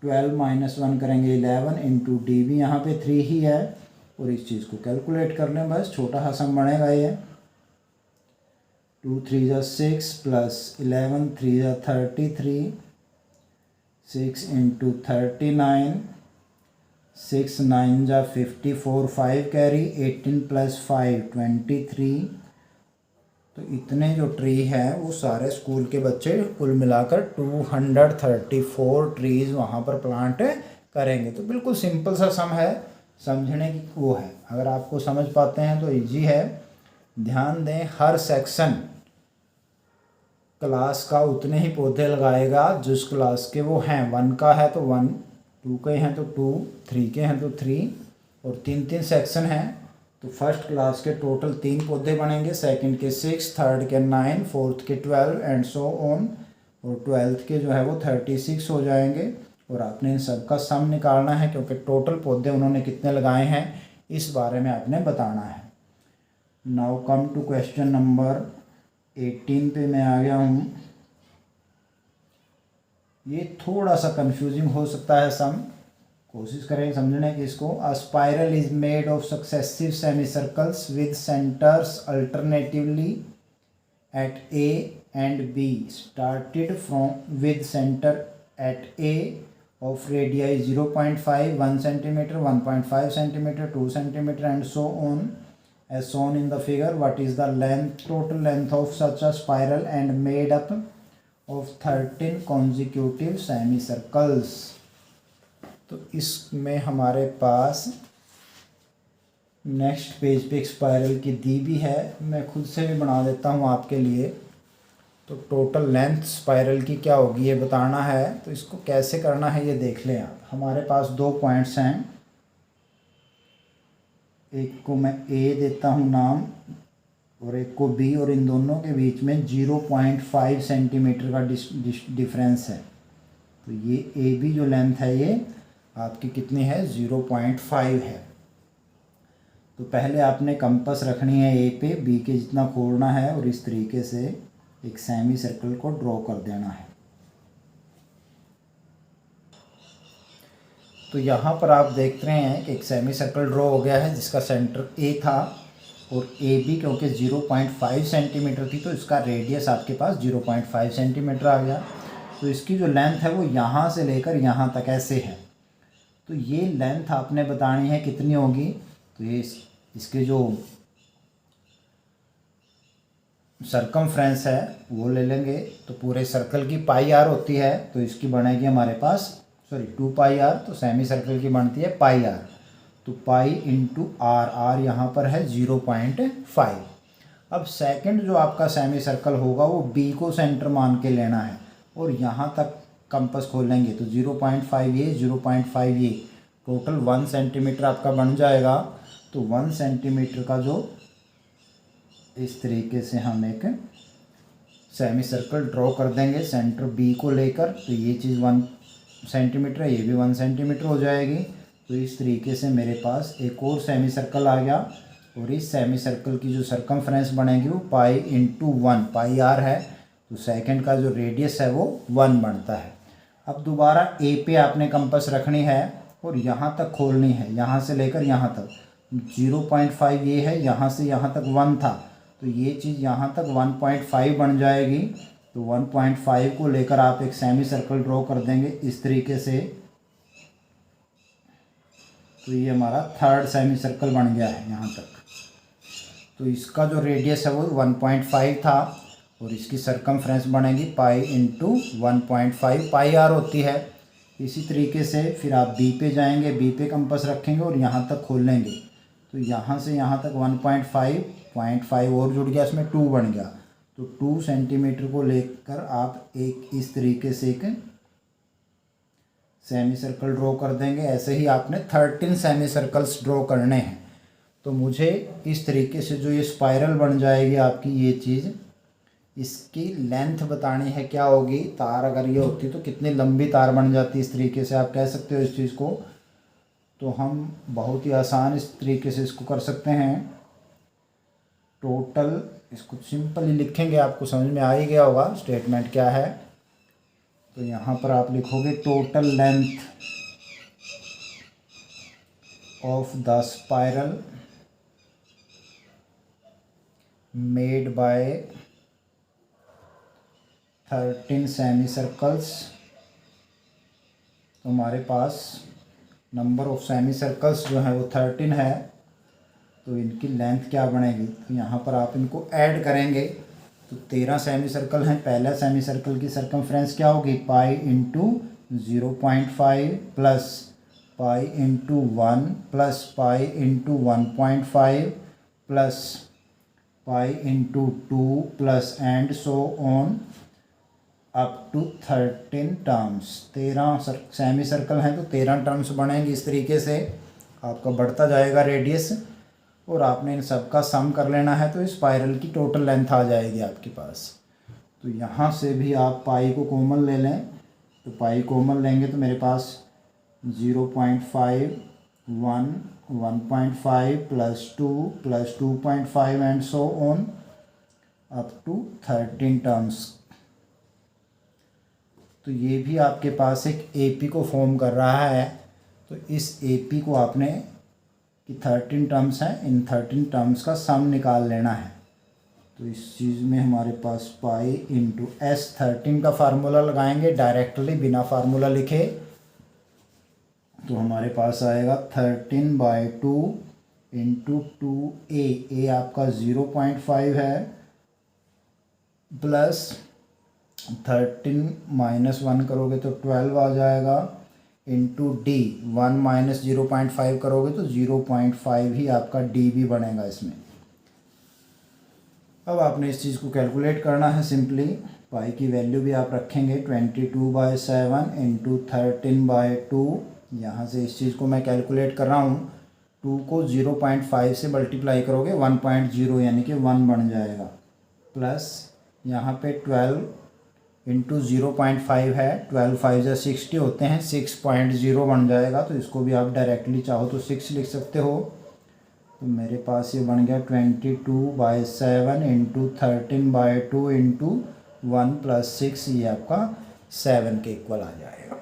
12 माइनस 1 करेंगे 11 इंटू डी भी यहाँ पे 3 ही है। और इस चीज़ को कैलकुलेट कर लें, बस छोटा सा सम बनेगा ये। 2 3 जा 6 प्लस 11 3 जा 33, 6 इंटू 39, 6 9 जा 54, 5 कैरी, 18 प्लस 5 23। तो इतने जो ट्री हैं वो सारे स्कूल के बच्चे कुल मिलाकर 234 ट्रीज़ वहाँ पर प्लांट करेंगे। तो बिल्कुल सिंपल सा सम है, समझने की वो है। अगर आपको समझ पाते हैं तो इजी है। ध्यान दें, हर सेक्शन क्लास का उतने ही पौधे लगाएगा जिस क्लास के वो हैं। 1 का है तो 1, 2 के हैं तो 2, 3 के हैं तो 3, और 3 सेक्शन हैं तो फर्स्ट क्लास के टोटल 3 पौधे बनेंगे, सेकंड के 6, थर्ड के 9, फोर्थ के 12 एंड सो ऑन, और 12th के जो है वो 36 हो जाएंगे। और आपने इन सब का सम निकालना है क्योंकि टोटल पौधे उन्होंने कितने लगाए हैं इस बारे में आपने बताना है। Now come to question number 18 पे मैं आ गया हूँ। ये थोड़ा सा कंफ्यूजिंग हो सकता है सम, कोशिश करें समझने की इसको। A spiral is made of successive semi circles with centres alternatively at A and B started from with center at A of radii 0.5, 1 centimeter, 1.5 centimeter, 2 centimeter and so on as shown in the figure. What is the length, total length of such a spiral and made up of 13 consecutive semicircles? तो इसमें हमारे पास next page पे एक spiral की दी भी है, मैं खुद से भी बना देता हूँ आपके लिए। तो टोटल लेंथ स्पाइरल की क्या होगी ये बताना है। तो इसको कैसे करना है ये देख लें आप। हमारे पास 2 पॉइंट्स हैं, एक को मैं A देता हूँ नाम और एक को B, और इन दोनों के बीच में 0.5 सेंटीमीटर का डिफरेंस है। तो ये AB जो लेंथ है ये आपकी कितनी है, 0.5 है। तो पहले आपने कंपास रखनी है A पे, B के जितना खोलना है और इस तरीके से एक सेमी सर्कल को ड्रॉ कर देना है। तो यहाँ पर आप देख रहे हैं कि एक सेमी सर्कल ड्रॉ हो गया है जिसका सेंटर A था, और AB क्योंकि 0.5 सेंटीमीटर थी तो इसका रेडियस आपके पास 0.5 सेंटीमीटर आ गया। तो इसकी जो लेंथ है वो यहाँ से लेकर यहाँ तक ऐसे है। तो ये लेंथ आपने बतानी है कितनी होगी। तो ये इसके जो सरकमफ्रेंस है वो ले लेंगे। तो पूरे सर्कल की पाई आर होती है तो इसकी बनेगी हमारे पास 2 पाई आर। तो सेमी सर्कल की बनती है पाई आर। तो पाई इंटू आर, आर यहाँ पर है 0.5। अब सेकंड जो आपका सेमी सर्कल होगा वो B को सेंटर मान के लेना है और यहाँ तक कंपास खोलेंगे। तो 0.5 ये, 0.5 ये, टोटल 1 सेंटीमीटर आपका बन जाएगा। तो 1 सेंटीमीटर का जो इस तरीके से हम एक सेमी सर्कल ड्रॉ कर देंगे सेंटर B को लेकर। तो ये चीज़ 1 सेंटीमीटर है, ये भी 1 सेंटीमीटर हो जाएगी। तो इस तरीके से मेरे पास एक और सेमी सर्कल आ गया और इस सेमी सर्कल की जो सरकमफ्रेंस बनेगी वो पाई इंटू 1, पाई आर है। तो सेकंड का जो रेडियस है वो 1 बनता है। अब दोबारा A पे आपने कंपास रखनी है और यहाँ तक खोलनी है, यहाँ से लेकर यहाँ तक। 0.5 ये है, यहाँ से यहाँ तक 1 था तो ये चीज़ यहाँ तक 1.5 बन जाएगी। तो 1.5 को लेकर आप एक सेमी सर्कल ड्रॉ कर देंगे इस तरीके से। तो ये हमारा थर्ड सेमी सर्कल बन गया है यहाँ तक। तो इसका जो रेडियस है वो 1.5 था और इसकी सरकमफ्रेंस बनेगी पाई इंटू 1.5, पाई आर होती है। इसी तरीके से फिर आप B पे जाएंगे, B पे कंपास रखेंगे और यहाँ तक खोल लेंगे। तो यहाँ से यहाँ तक 1.5 और जुड़ गया, इसमें 2 बन गया। तो 2 सेंटीमीटर को लेकर आप एक इस तरीके से एक सेमी सर्कल ड्रॉ कर देंगे। ऐसे ही आपने 13 सेमी सर्कल्स ड्रॉ करने हैं। तो मुझे इस तरीके से जो ये स्पाइरल बन जाएगी आपकी ये चीज़, इसकी लेंथ बतानी है क्या होगी। तार अगर ये होती तो कितनी लंबी तार बन जाती, इस तरीके से आप कह सकते हो इस चीज़ को। तो हम बहुत ही आसान इस तरीके से इसको कर सकते हैं। टोटल, इसको सिंपली लिखेंगे, आपको समझ में आ ही गया होगा स्टेटमेंट क्या है। तो यहाँ पर आप लिखोगे total length of the spiral made by 13 semi circles. तो हमारे पास नंबर ऑफ सेमी सर्कल्स जो है वो 13 है, तो इनकी लेंथ क्या बनेगी। तो यहाँ पर आप इनको ऐड करेंगे तो 13 सेमी सर्कल हैं। पहला सेमी सर्कल की सरकमफ्रेंस क्या होगी, pi into 0.5 plus pi into 1 plus pi into 1.5 plus pi into 2 plus and so on up to 13 terms. 13 semi circle हैं तो 13 टर्म्स बनेंगे। इस तरीके से आपका बढ़ता जाएगा रेडियस, और आपने इन सब का सम कर लेना है, तो स्पाइरल की टोटल लेंथ आ जाएगी आपके पास। तो यहाँ से भी आप पाई को कॉमन ले लें, तो पाई कॉमन लेंगे तो मेरे पास 0.5 1 1.5 plus 2 plus 2.5 and so on up to 13 terms. तो ये भी आपके पास एक एपी को फॉर्म कर रहा है। तो इस एपी को आपने कि 13 टर्म्स हैं, इन 13 टर्म्स का सम निकाल लेना है। तो इस चीज़ में हमारे पास पाई इंटू एस 13 का फार्मूला लगाएंगे डायरेक्टली बिना फार्मूला लिखे। तो हमारे पास आएगा 13/2 इंटू 2a, ए आपका 0.5 है, प्लस 13 माइनस 1 करोगे तो 12 आ जाएगा, इंटू डी 1 माइनस 0.5 करोगे तो 0.5 ही आपका डी भी बनेगा इसमें। अब आपने इस चीज़ को कैलकुलेट करना है सिंपली। पाई की वैल्यू भी आप रखेंगे 22/7 इंटू 13/2। यहाँ से इस चीज़ को मैं कैलकुलेट कर रहा हूँ। 2 को 0.5 से मल्टीप्लाई करोगे 1.0 यानी कि 1 बन जाएगा, प्लस यहाँ पे 12 इंटू 0.5 है, 12 5 या 60 होते हैं, 6.0 बन जाएगा। तो इसको भी आप डायरेक्टली चाहो तो 6 लिख सकते हो। तो मेरे पास ये बन गया 22/7 इंटू 13/2 इंटू 1 प्लस 6, ये आपका 7 के इक्वल आ जाएगा।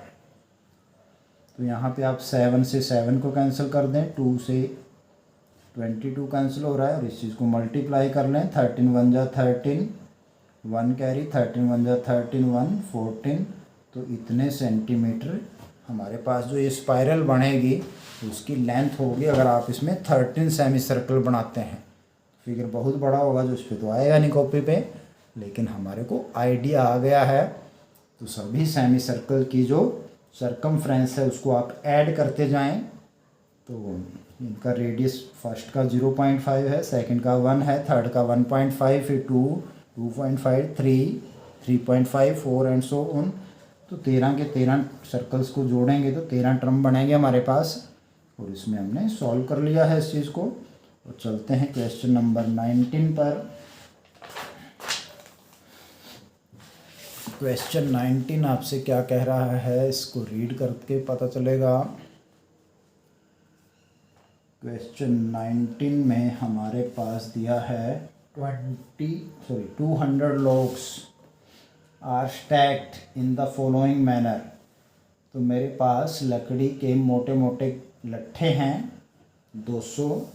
तो यहाँ पे आप 7 से 7 को कैंसिल कर दें, 2 से 22 कैंसिल हो रहा है, और इस चीज़ को मल्टीप्लाई कर लें। 13 1 जा 13, 1 कैरी, 13 1 जा 13, 1 14। तो इतने सेंटीमीटर हमारे पास जो ये स्पाइरल बनेगी उसकी लेंथ होगी। अगर आप इसमें 13 सेमी सर्कल बनाते हैं, फिगर बहुत बड़ा होगा जो इस पर तो आएगा नहीं कॉपी पे, लेकिन हमारे को आइडिया आ गया है। तो सभी सेमी सर्कल की जो सरकमफ्रेंस है उसको आप ऐड करते जाएं। तो इनका रेडियस फर्स्ट का 0.5 है, सेकंड का 1 है, थर्ड का 1.5, फिर 2 2.5 3 3.5 4 एंड सो ऑन। तो 13 के 13 सर्कल्स को जोड़ेंगे तो 13 टर्म बनेंगे हमारे पास, और इसमें हमने सॉल्व कर लिया है इस चीज़ को। और चलते हैं क्वेश्चन नंबर 19 पर। क्वेश्चन 19 आपसे क्या कह रहा है इसको रीड करके पता चलेगा। क्वेश्चन 19 में हमारे पास दिया है 200 logs are stacked in the following manner. तो मेरे पास लकड़ी के मोटे मोटे लट्ठे हैं 200,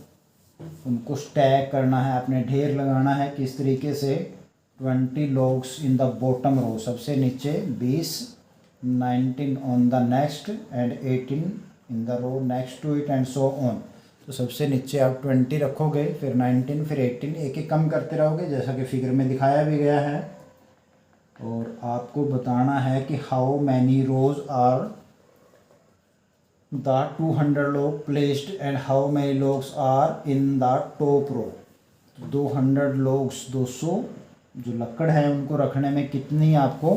उनको स्टैक करना है, आपने ढेर लगाना है। किस तरीके से, 20 logs in the bottom row, सबसे नीचे 20, 19 on the next and 18 in the row next to it and so on. तो सबसे नीचे आप 20 रखोगे, फिर 19, फिर 18, एक एक कम करते रहोगे जैसा कि फिगर में दिखाया भी गया है। और आपको बताना है कि how many rows are the 200 log placed and how many logs are in the top row. 200 logs 200 जो लकड़ है उनको रखने में कितनी आपको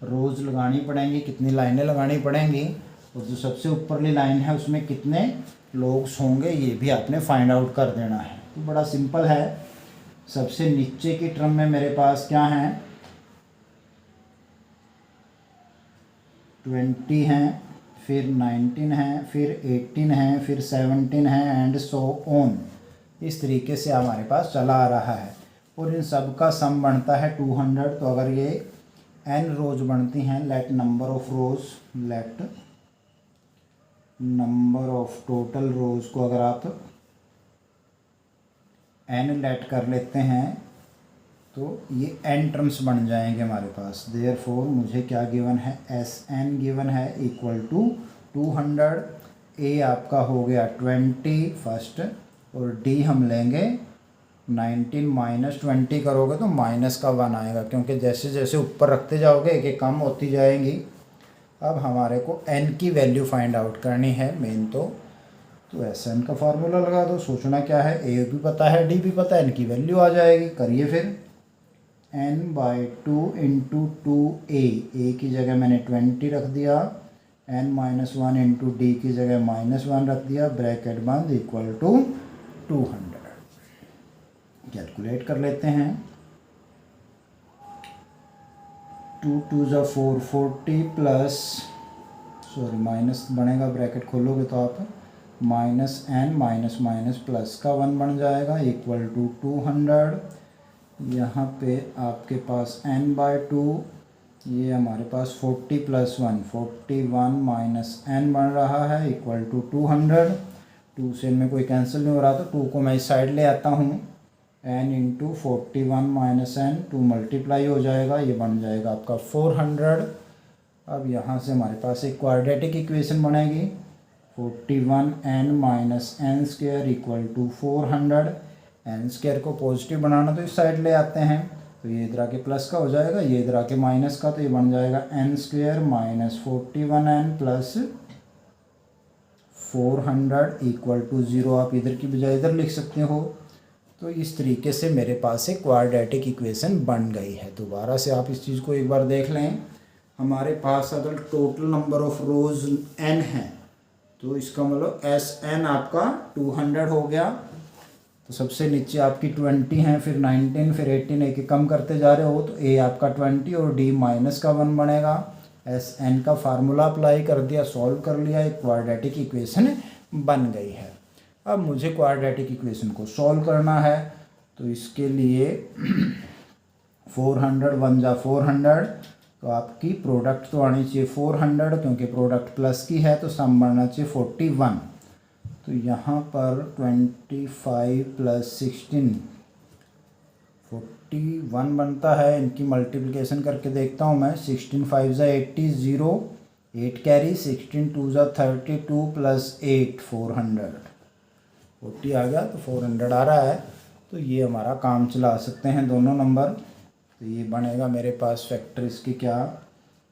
रोज लगानी पड़ेंगी, कितनी लाइनें लगानी पड़ेंगी, और जो सबसे ऊपरली लाइन है उसमें कितने लोग्स होंगे ये भी आपने फाइंड आउट कर देना है। तो बड़ा सिंपल है। सबसे नीचे की टर्म में मेरे पास क्या है, 20 हैं, फिर 19 है, फिर 18 है, फिर 17 है एंड सो ऑन। इस तरीके से हमारे पास चला आ रहा है और इन सब का सम बनता है 200। तो अगर ये n रोज बनती हैं, लेट नंबर ऑफ टोटल रोज को अगर आप n लेट कर लेते हैं तो ये n टर्म्स बन जाएंगे हमारे पास। देयरफॉर मुझे क्या गिवन है, Sn गिवन है इक्वल टू 200। a आपका हो गया 20 फर्स्ट और d हम लेंगे 19 माइनस 20 करोगे तो माइनस का 1 आएगा, क्योंकि जैसे जैसे ऊपर रखते जाओगे एक एक कम होती जाएंगी। अब हमारे को n की वैल्यू फाइंड आउट करनी है मेन। तो Sn का फार्मूला लगा दो। सोचना क्या है, a भी पता है d भी पता है, n की वैल्यू आ जाएगी। करिए फिर n/2 इंटू 2a, a की जगह मैंने 20 रख दिया, n-1 इंटू d की जगह -1 रख दिया, ब्रैकेट बंद इक्वल टू 200। कैलकुलेट कर लेते हैं। 2 2 ज़ा 4, 40 प्लस माइनस बनेगा, ब्रैकेट खोलोगे तो आप -n माइनस प्लस का 1 बन जाएगा इक्वल टू 200। यहाँ पे आपके पास n/2, ये हमारे पास 40 प्लस 1 41 माइनस n बन रहा है इक्वल टू 200। 2 से इनमें कोई कैंसिल नहीं हो रहा तो 2 को मैं इस साइड ले आता हूँ। n into 41 minus n, 2 multiply हो जाएगा, ये बन जाएगा आपका 400। अब यहाँ से हमारे पास एक क्वाड्रेटिक इक्वेशन बनेगी, 41n minus n square equal to 400। n square को पॉजिटिव बनाना तो इस साइड ले आते हैं, तो ये इधर आके प्लस का हो जाएगा, ये इधर आके माइनस का, तो ये बन जाएगा n square minus 41n plus 400 equal to 0। आप इधर की बजाय इधर लिख सकते हो। तो इस तरीके से मेरे पास एक क्वाड्रेटिक इक्वेशन बन गई है। दोबारा से आप इस चीज़ को एक बार देख लें। हमारे पास अगर total number of rose n है तो इसका मतलब Sn आपका 200 हो गया। तो सबसे नीचे आपकी 20 हैं, फिर 19, फिर 18, एक कम करते जा रहे हो तो a आपका 20 और d माइनस का 1 बनेगा। Sn का फार्मूला अप्लाई कर दिया, सॉल्व कर लिया, एक क्वाड्रेटिक इक्वेशन बन गई है। अब मुझे क्वाड्रेटिक इक्वेशन को सॉल्व करना है, तो इसके लिए 400 1 जा 400, तो आपकी प्रोडक्ट तो आनी चाहिए 400, क्योंकि प्रोडक्ट प्लस की है तो सम बनना चाहिए 41। तो यहाँ पर 25 प्लस 16 41 बनता है। इनकी मल्टीप्लिकेशन करके देखता हूँ मैं। 16 5 ज़ा 80, 0 8 कैरी, 16 2 ज़ा 32 प्लस 8 400, 40 आ गया, तो 400 आ रहा है। तो ये हमारा काम चला सकते हैं दोनों नंबर। तो ये बनेगा मेरे पास फैक्टर इसके क्या,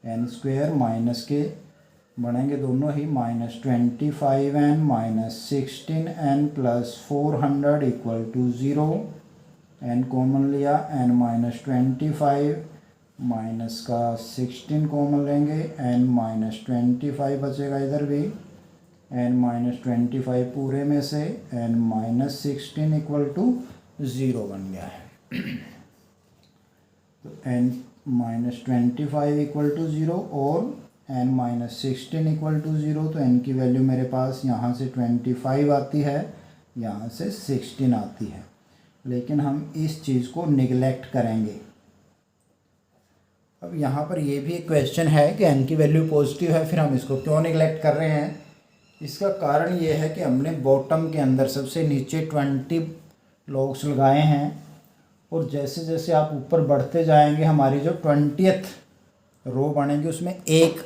n स्क्वायर माइनस के बनेंगे दोनों ही -25n minus 16n plus 400 equal to 0। n common लिया, n माइनस 25 माइनस का 16 कॉमन लेंगे, n माइनस 25 बचेगा इधर भी, n माइनस 25 पूरे में से n माइनस 16 इक्वल टू 0 बन गया है। तो n माइनस 25 इक्वल टू 0 और n माइनस 16 इक्वल टू 0। तो n की वैल्यू मेरे पास यहाँ से 25 आती है, यहाँ से 16 आती है। लेकिन हम इस चीज़ को निगलेक्ट करेंगे। अब यहाँ पर ये भी एक क्वेश्चन है कि n की वैल्यू पॉजिटिव है, फिर हम इसको क्यों निगलेक्ट कर रहे हैं। इसका कारण ये है कि हमने बॉटम के अंदर सबसे नीचे 20 लॉग्स लगाए हैं, और जैसे जैसे आप ऊपर बढ़ते जाएंगे हमारी जो 20th रो बनेगी उसमें एक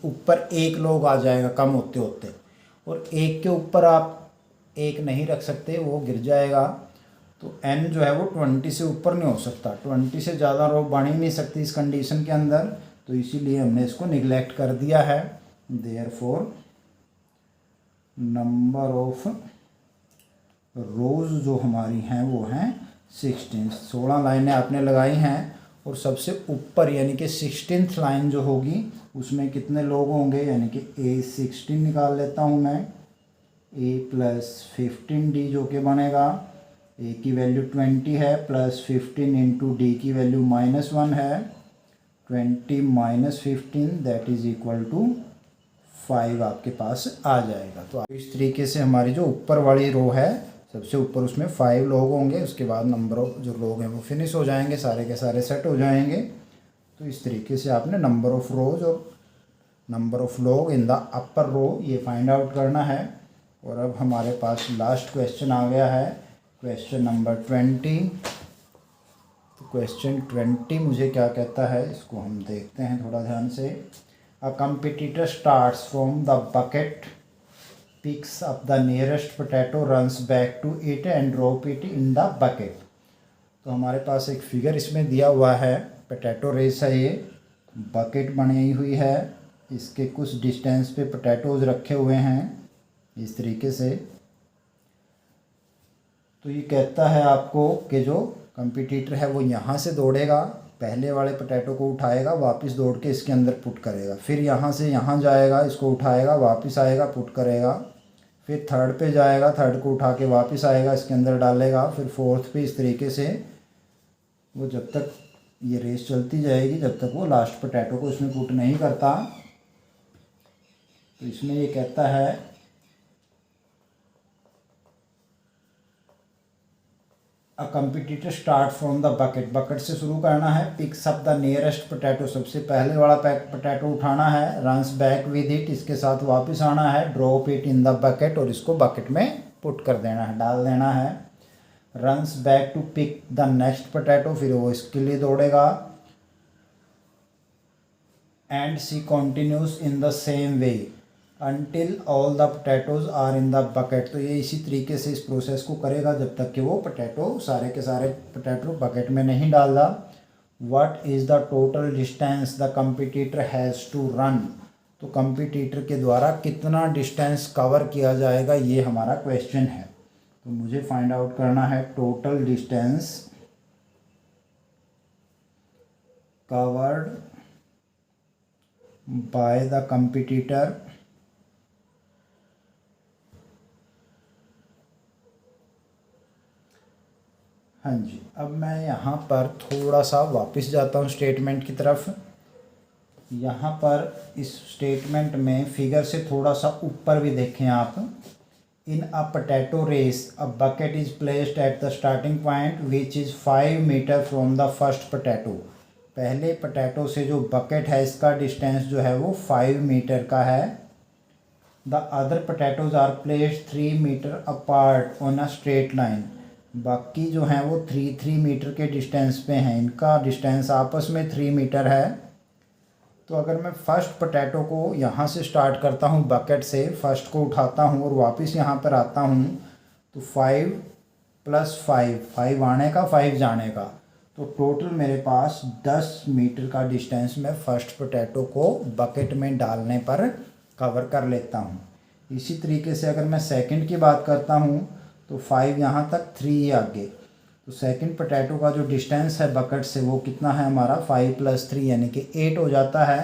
ऊपर एक लॉग आ जाएगा कम होते होते, और एक के ऊपर आप एक नहीं रख सकते, वो गिर जाएगा। तो n जो है वो 20 से ऊपर नहीं हो सकता, 20 से ज़्यादा रो बन ही नहीं सकती इस कंडीशन के अंदर। तो इसीलिए हमने इसको निगलेक्ट कर दिया है। देयरफॉर नंबर ऑफ रोज़ जो हमारी हैं वो हैं 16 लाइनें आपने लगाई हैं, और सबसे ऊपर यानी कि 16th लाइन जो होगी उसमें कितने लोग होंगे, यानी कि A16 निकाल लेता हूँ मैं। a प्लस 15d जो कि बनेगा a की वैल्यू 20 है प्लस 15 इंटू डी की वैल्यू -1 है, 20 minus 15 that is equal to 5 आपके पास आ जाएगा। तो इस तरीके से हमारी जो ऊपर वाली रो है, सबसे ऊपर उसमें 5 लोग होंगे, उसके बाद नंबर ऑफ जो लोग हैं वो फिनिश हो जाएंगे, सारे के सारे सेट हो जाएंगे। तो इस तरीके से आपने नंबर ऑफ़ रोज और नंबर ऑफ़ लोग इन द अपर रो ये फाइंड आउट करना है। और अब हमारे पास लास्ट क्वेश्चन आ गया है, क्वेश्चन नंबर 20। तो क्वेश्चन 20 मुझे क्या कहता है, इसको हम देखते हैं थोड़ा ध्यान से। A competitor starts from the bucket, picks up the nearest potato, runs back to it and drop it in the bucket. तो हमारे पास एक फिगर इसमें दिया हुआ है, पोटैटो रेस है, ये बकेट बनी हुई है, इसके कुछ डिस्टेंस पे पोटैटोज़ रखे हुए हैं इस तरीके से। तो ये कहता है आपको कि जो कंपटीटर है वो यहाँ से दौड़ेगा, पहले वाले पोटैटो को उठाएगा, वापस दौड़ के इसके अंदर पुट करेगा, फिर यहाँ से यहाँ जाएगा, इसको उठाएगा, वापस आएगा, पुट करेगा, फिर थर्ड पे जाएगा, थर्ड को उठा के वापस आएगा, इसके अंदर डालेगा, फिर फोर्थ पे। इस तरीके से वो जब तक ये रेस चलती जाएगी जब तक वो लास्ट पोटैटो को इसमें पुट नहीं करता। तो इसमें ये कहता है a competitor start from the bucket, bucket से शुरू करना है, picks up the nearest potato, सबसे पहले वाला पोटैटो उठाना है, रन्स बैक विद इट, इसके साथ वापस आना है, drop it in the bucket, और इसको बकेट में पुट कर देना है, डाल देना है। Runs back to pick the next potato, फिर वो इसके लिए दौड़ेगा। And she continues in the same way until all the potatoes are in the bucket. तो ये इसी तरीके से इस प्रोसेस को करेगा जब तक कि वो पोटैटो, सारे के सारे पोटैटो बकेट में नहीं डालता। What is the total distance the competitor has to run, तो कंपटीटर के द्वारा कितना डिस्टेंस कवर किया जाएगा, ये हमारा क्वेश्चन है। तो मुझे फाइंड आउट करना है total distance covered by the competitor हाँ जी। अब मैं यहाँ पर थोड़ा सा वापस जाता हूँ स्टेटमेंट की तरफ। यहाँ पर इस स्टेटमेंट में फिगर से थोड़ा सा ऊपर भी देखें आप। In a potato race a bucket is placed at the starting point which is 5 metre from the first potato. पहले पोटैटो से जो बकेट है इसका डिस्टेंस जो है वो 5 मीटर का है। The other potatoes are placed 3 metre apart on a straight line, बाकी जो हैं वो 3 मीटर के डिस्टेंस पे हैं, इनका डिस्टेंस आपस में 3 मीटर है। तो अगर मैं फ़र्स्ट पोटैटो को यहाँ से स्टार्ट करता हूँ, बकेट से फ़र्स्ट को उठाता हूँ और वापस यहाँ पर आता हूँ, तो 5 + 5, 5 आने का 5 जाने का, तो टोटल मेरे पास 10 मीटर का डिस्टेंस मैं फ़र्स्ट पोटैटो को बकेट में डालने पर कवर कर लेता हूँ। इसी तरीके से अगर मैं सेकंड की बात करता हूँ तो 5 यहाँ तक, 3 आगे, तो सेकंड पोटैटो का जो डिस्टेंस है बकेट से वो कितना है हमारा 5 + 3 यानी कि 8 हो जाता है।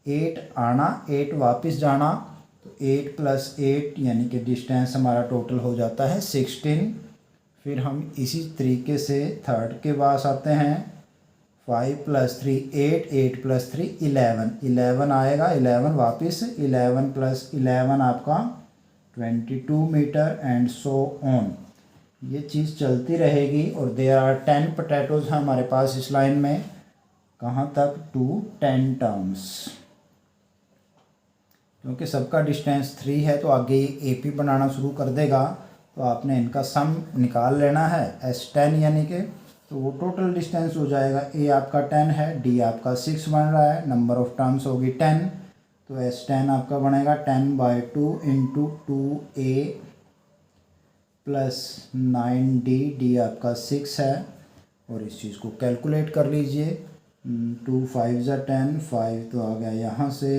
8 आना, 8 वापस जाना, तो 8 + 8 यानी कि डिस्टेंस हमारा टोटल हो जाता है 16। फिर हम इसी तरीके से थर्ड के पास आते हैं। 5 + 3 8, 8 + 3 11, 11 आएगा, 11 वापस, 11 + 11 आपका 22 मीटर एंड सो ऑन। ये चीज़ चलती रहेगी। और देयर आर 10 पोटैटोज़ हैं हमारे पास इस लाइन में, कहाँ तक, टू 10 टर्म्स। क्योंकि सबका डिस्टेंस 3 है तो आगे ये AP बनाना शुरू कर देगा, तो आपने इनका सम निकाल लेना है S10 यानी कि, तो वो टोटल डिस्टेंस हो जाएगा। A आपका 10 है, D आपका 6 बन रहा है, नंबर ऑफ़ टर्म्स होगी 10, तो S10 आपका बनेगा 10/2 × 2A + 9D, D आपका 6 है। और इस चीज़ को कैलकुलेट कर लीजिए, 2 5 = 10, 5 तो आ गया यहाँ से,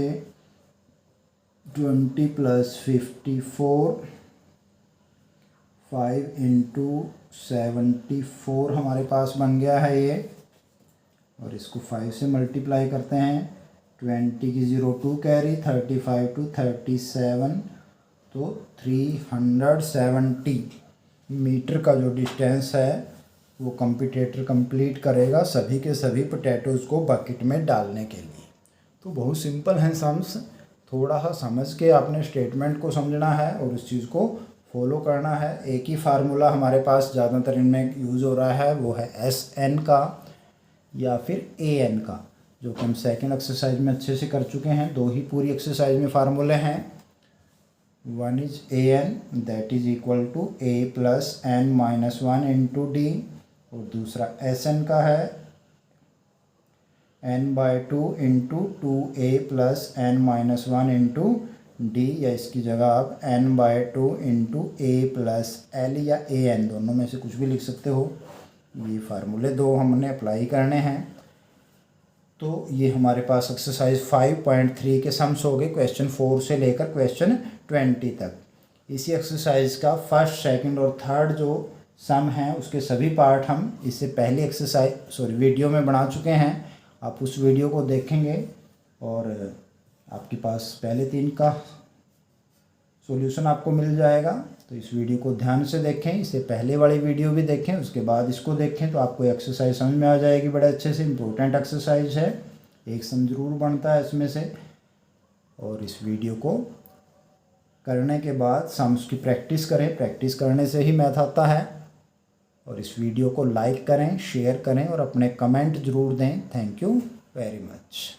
20 + 54, 5 × 74 हमारे पास बन गया है ये। और इसको 5 से मल्टीप्लाई करते हैं, 20 की 0 2 कैरी, 35 × 37, तो 370 मीटर का जो डिस्टेंस है वो कंपटीटर कंप्लीट करेगा सभी के सभी पोटैटोज़ को बकेट में डालने के लिए। तो बहुत सिंपल हैं सम्स, थोड़ा सा समझ के आपने स्टेटमेंट को समझना है और उस चीज़ को फॉलो करना है। एक ही फार्मूला हमारे पास ज़्यादातर इनमें यूज़ हो रहा है, वो है SN का या फिर AN का, जो कि हम सेकेंड एक्सरसाइज में अच्छे से कर चुके हैं। दो ही पूरी एक्सरसाइज में फार्मूले हैं। One is AN that is equal to A plus N-1 into D, और दूसरा SN का है N/2 into 2A plus N-1 into D, या इसकी जगह आप N/2 into A plus L या AN दोनों में से कुछ भी लिख सकते हो। ये फार्मूले दो हमने अप्लाई करने हैं। तो ये हमारे पास एक्सरसाइज 5.3 के सम्स हो गए, क्वेश्चन 4 से लेकर क्वेश्चन 20 तक। इसी एक्सरसाइज का फर्स्ट, सेकंड और थर्ड जो सम हैं उसके सभी पार्ट हम इससे पहले वीडियो में बना चुके हैं। आप उस वीडियो को देखेंगे और आपके पास पहले 3 का सॉल्यूशन आपको मिल जाएगा। तो इस वीडियो को ध्यान से देखें, इससे पहले वाली वीडियो भी देखें, उसके बाद इसको देखें, तो आपको एक्सरसाइज समझ में आ जाएगी बड़े अच्छे से। इम्पोर्टेंट एक्सरसाइज है, एक सम जरूर बनता है इसमें से। और इस वीडियो को करने के बाद सम्स की प्रैक्टिस करें, प्रैक्टिस करने से ही मैथ आता है। और इस वीडियो को लाइक करें, शेयर करें और अपने कमेंट ज़रूर दें। Thank you very much.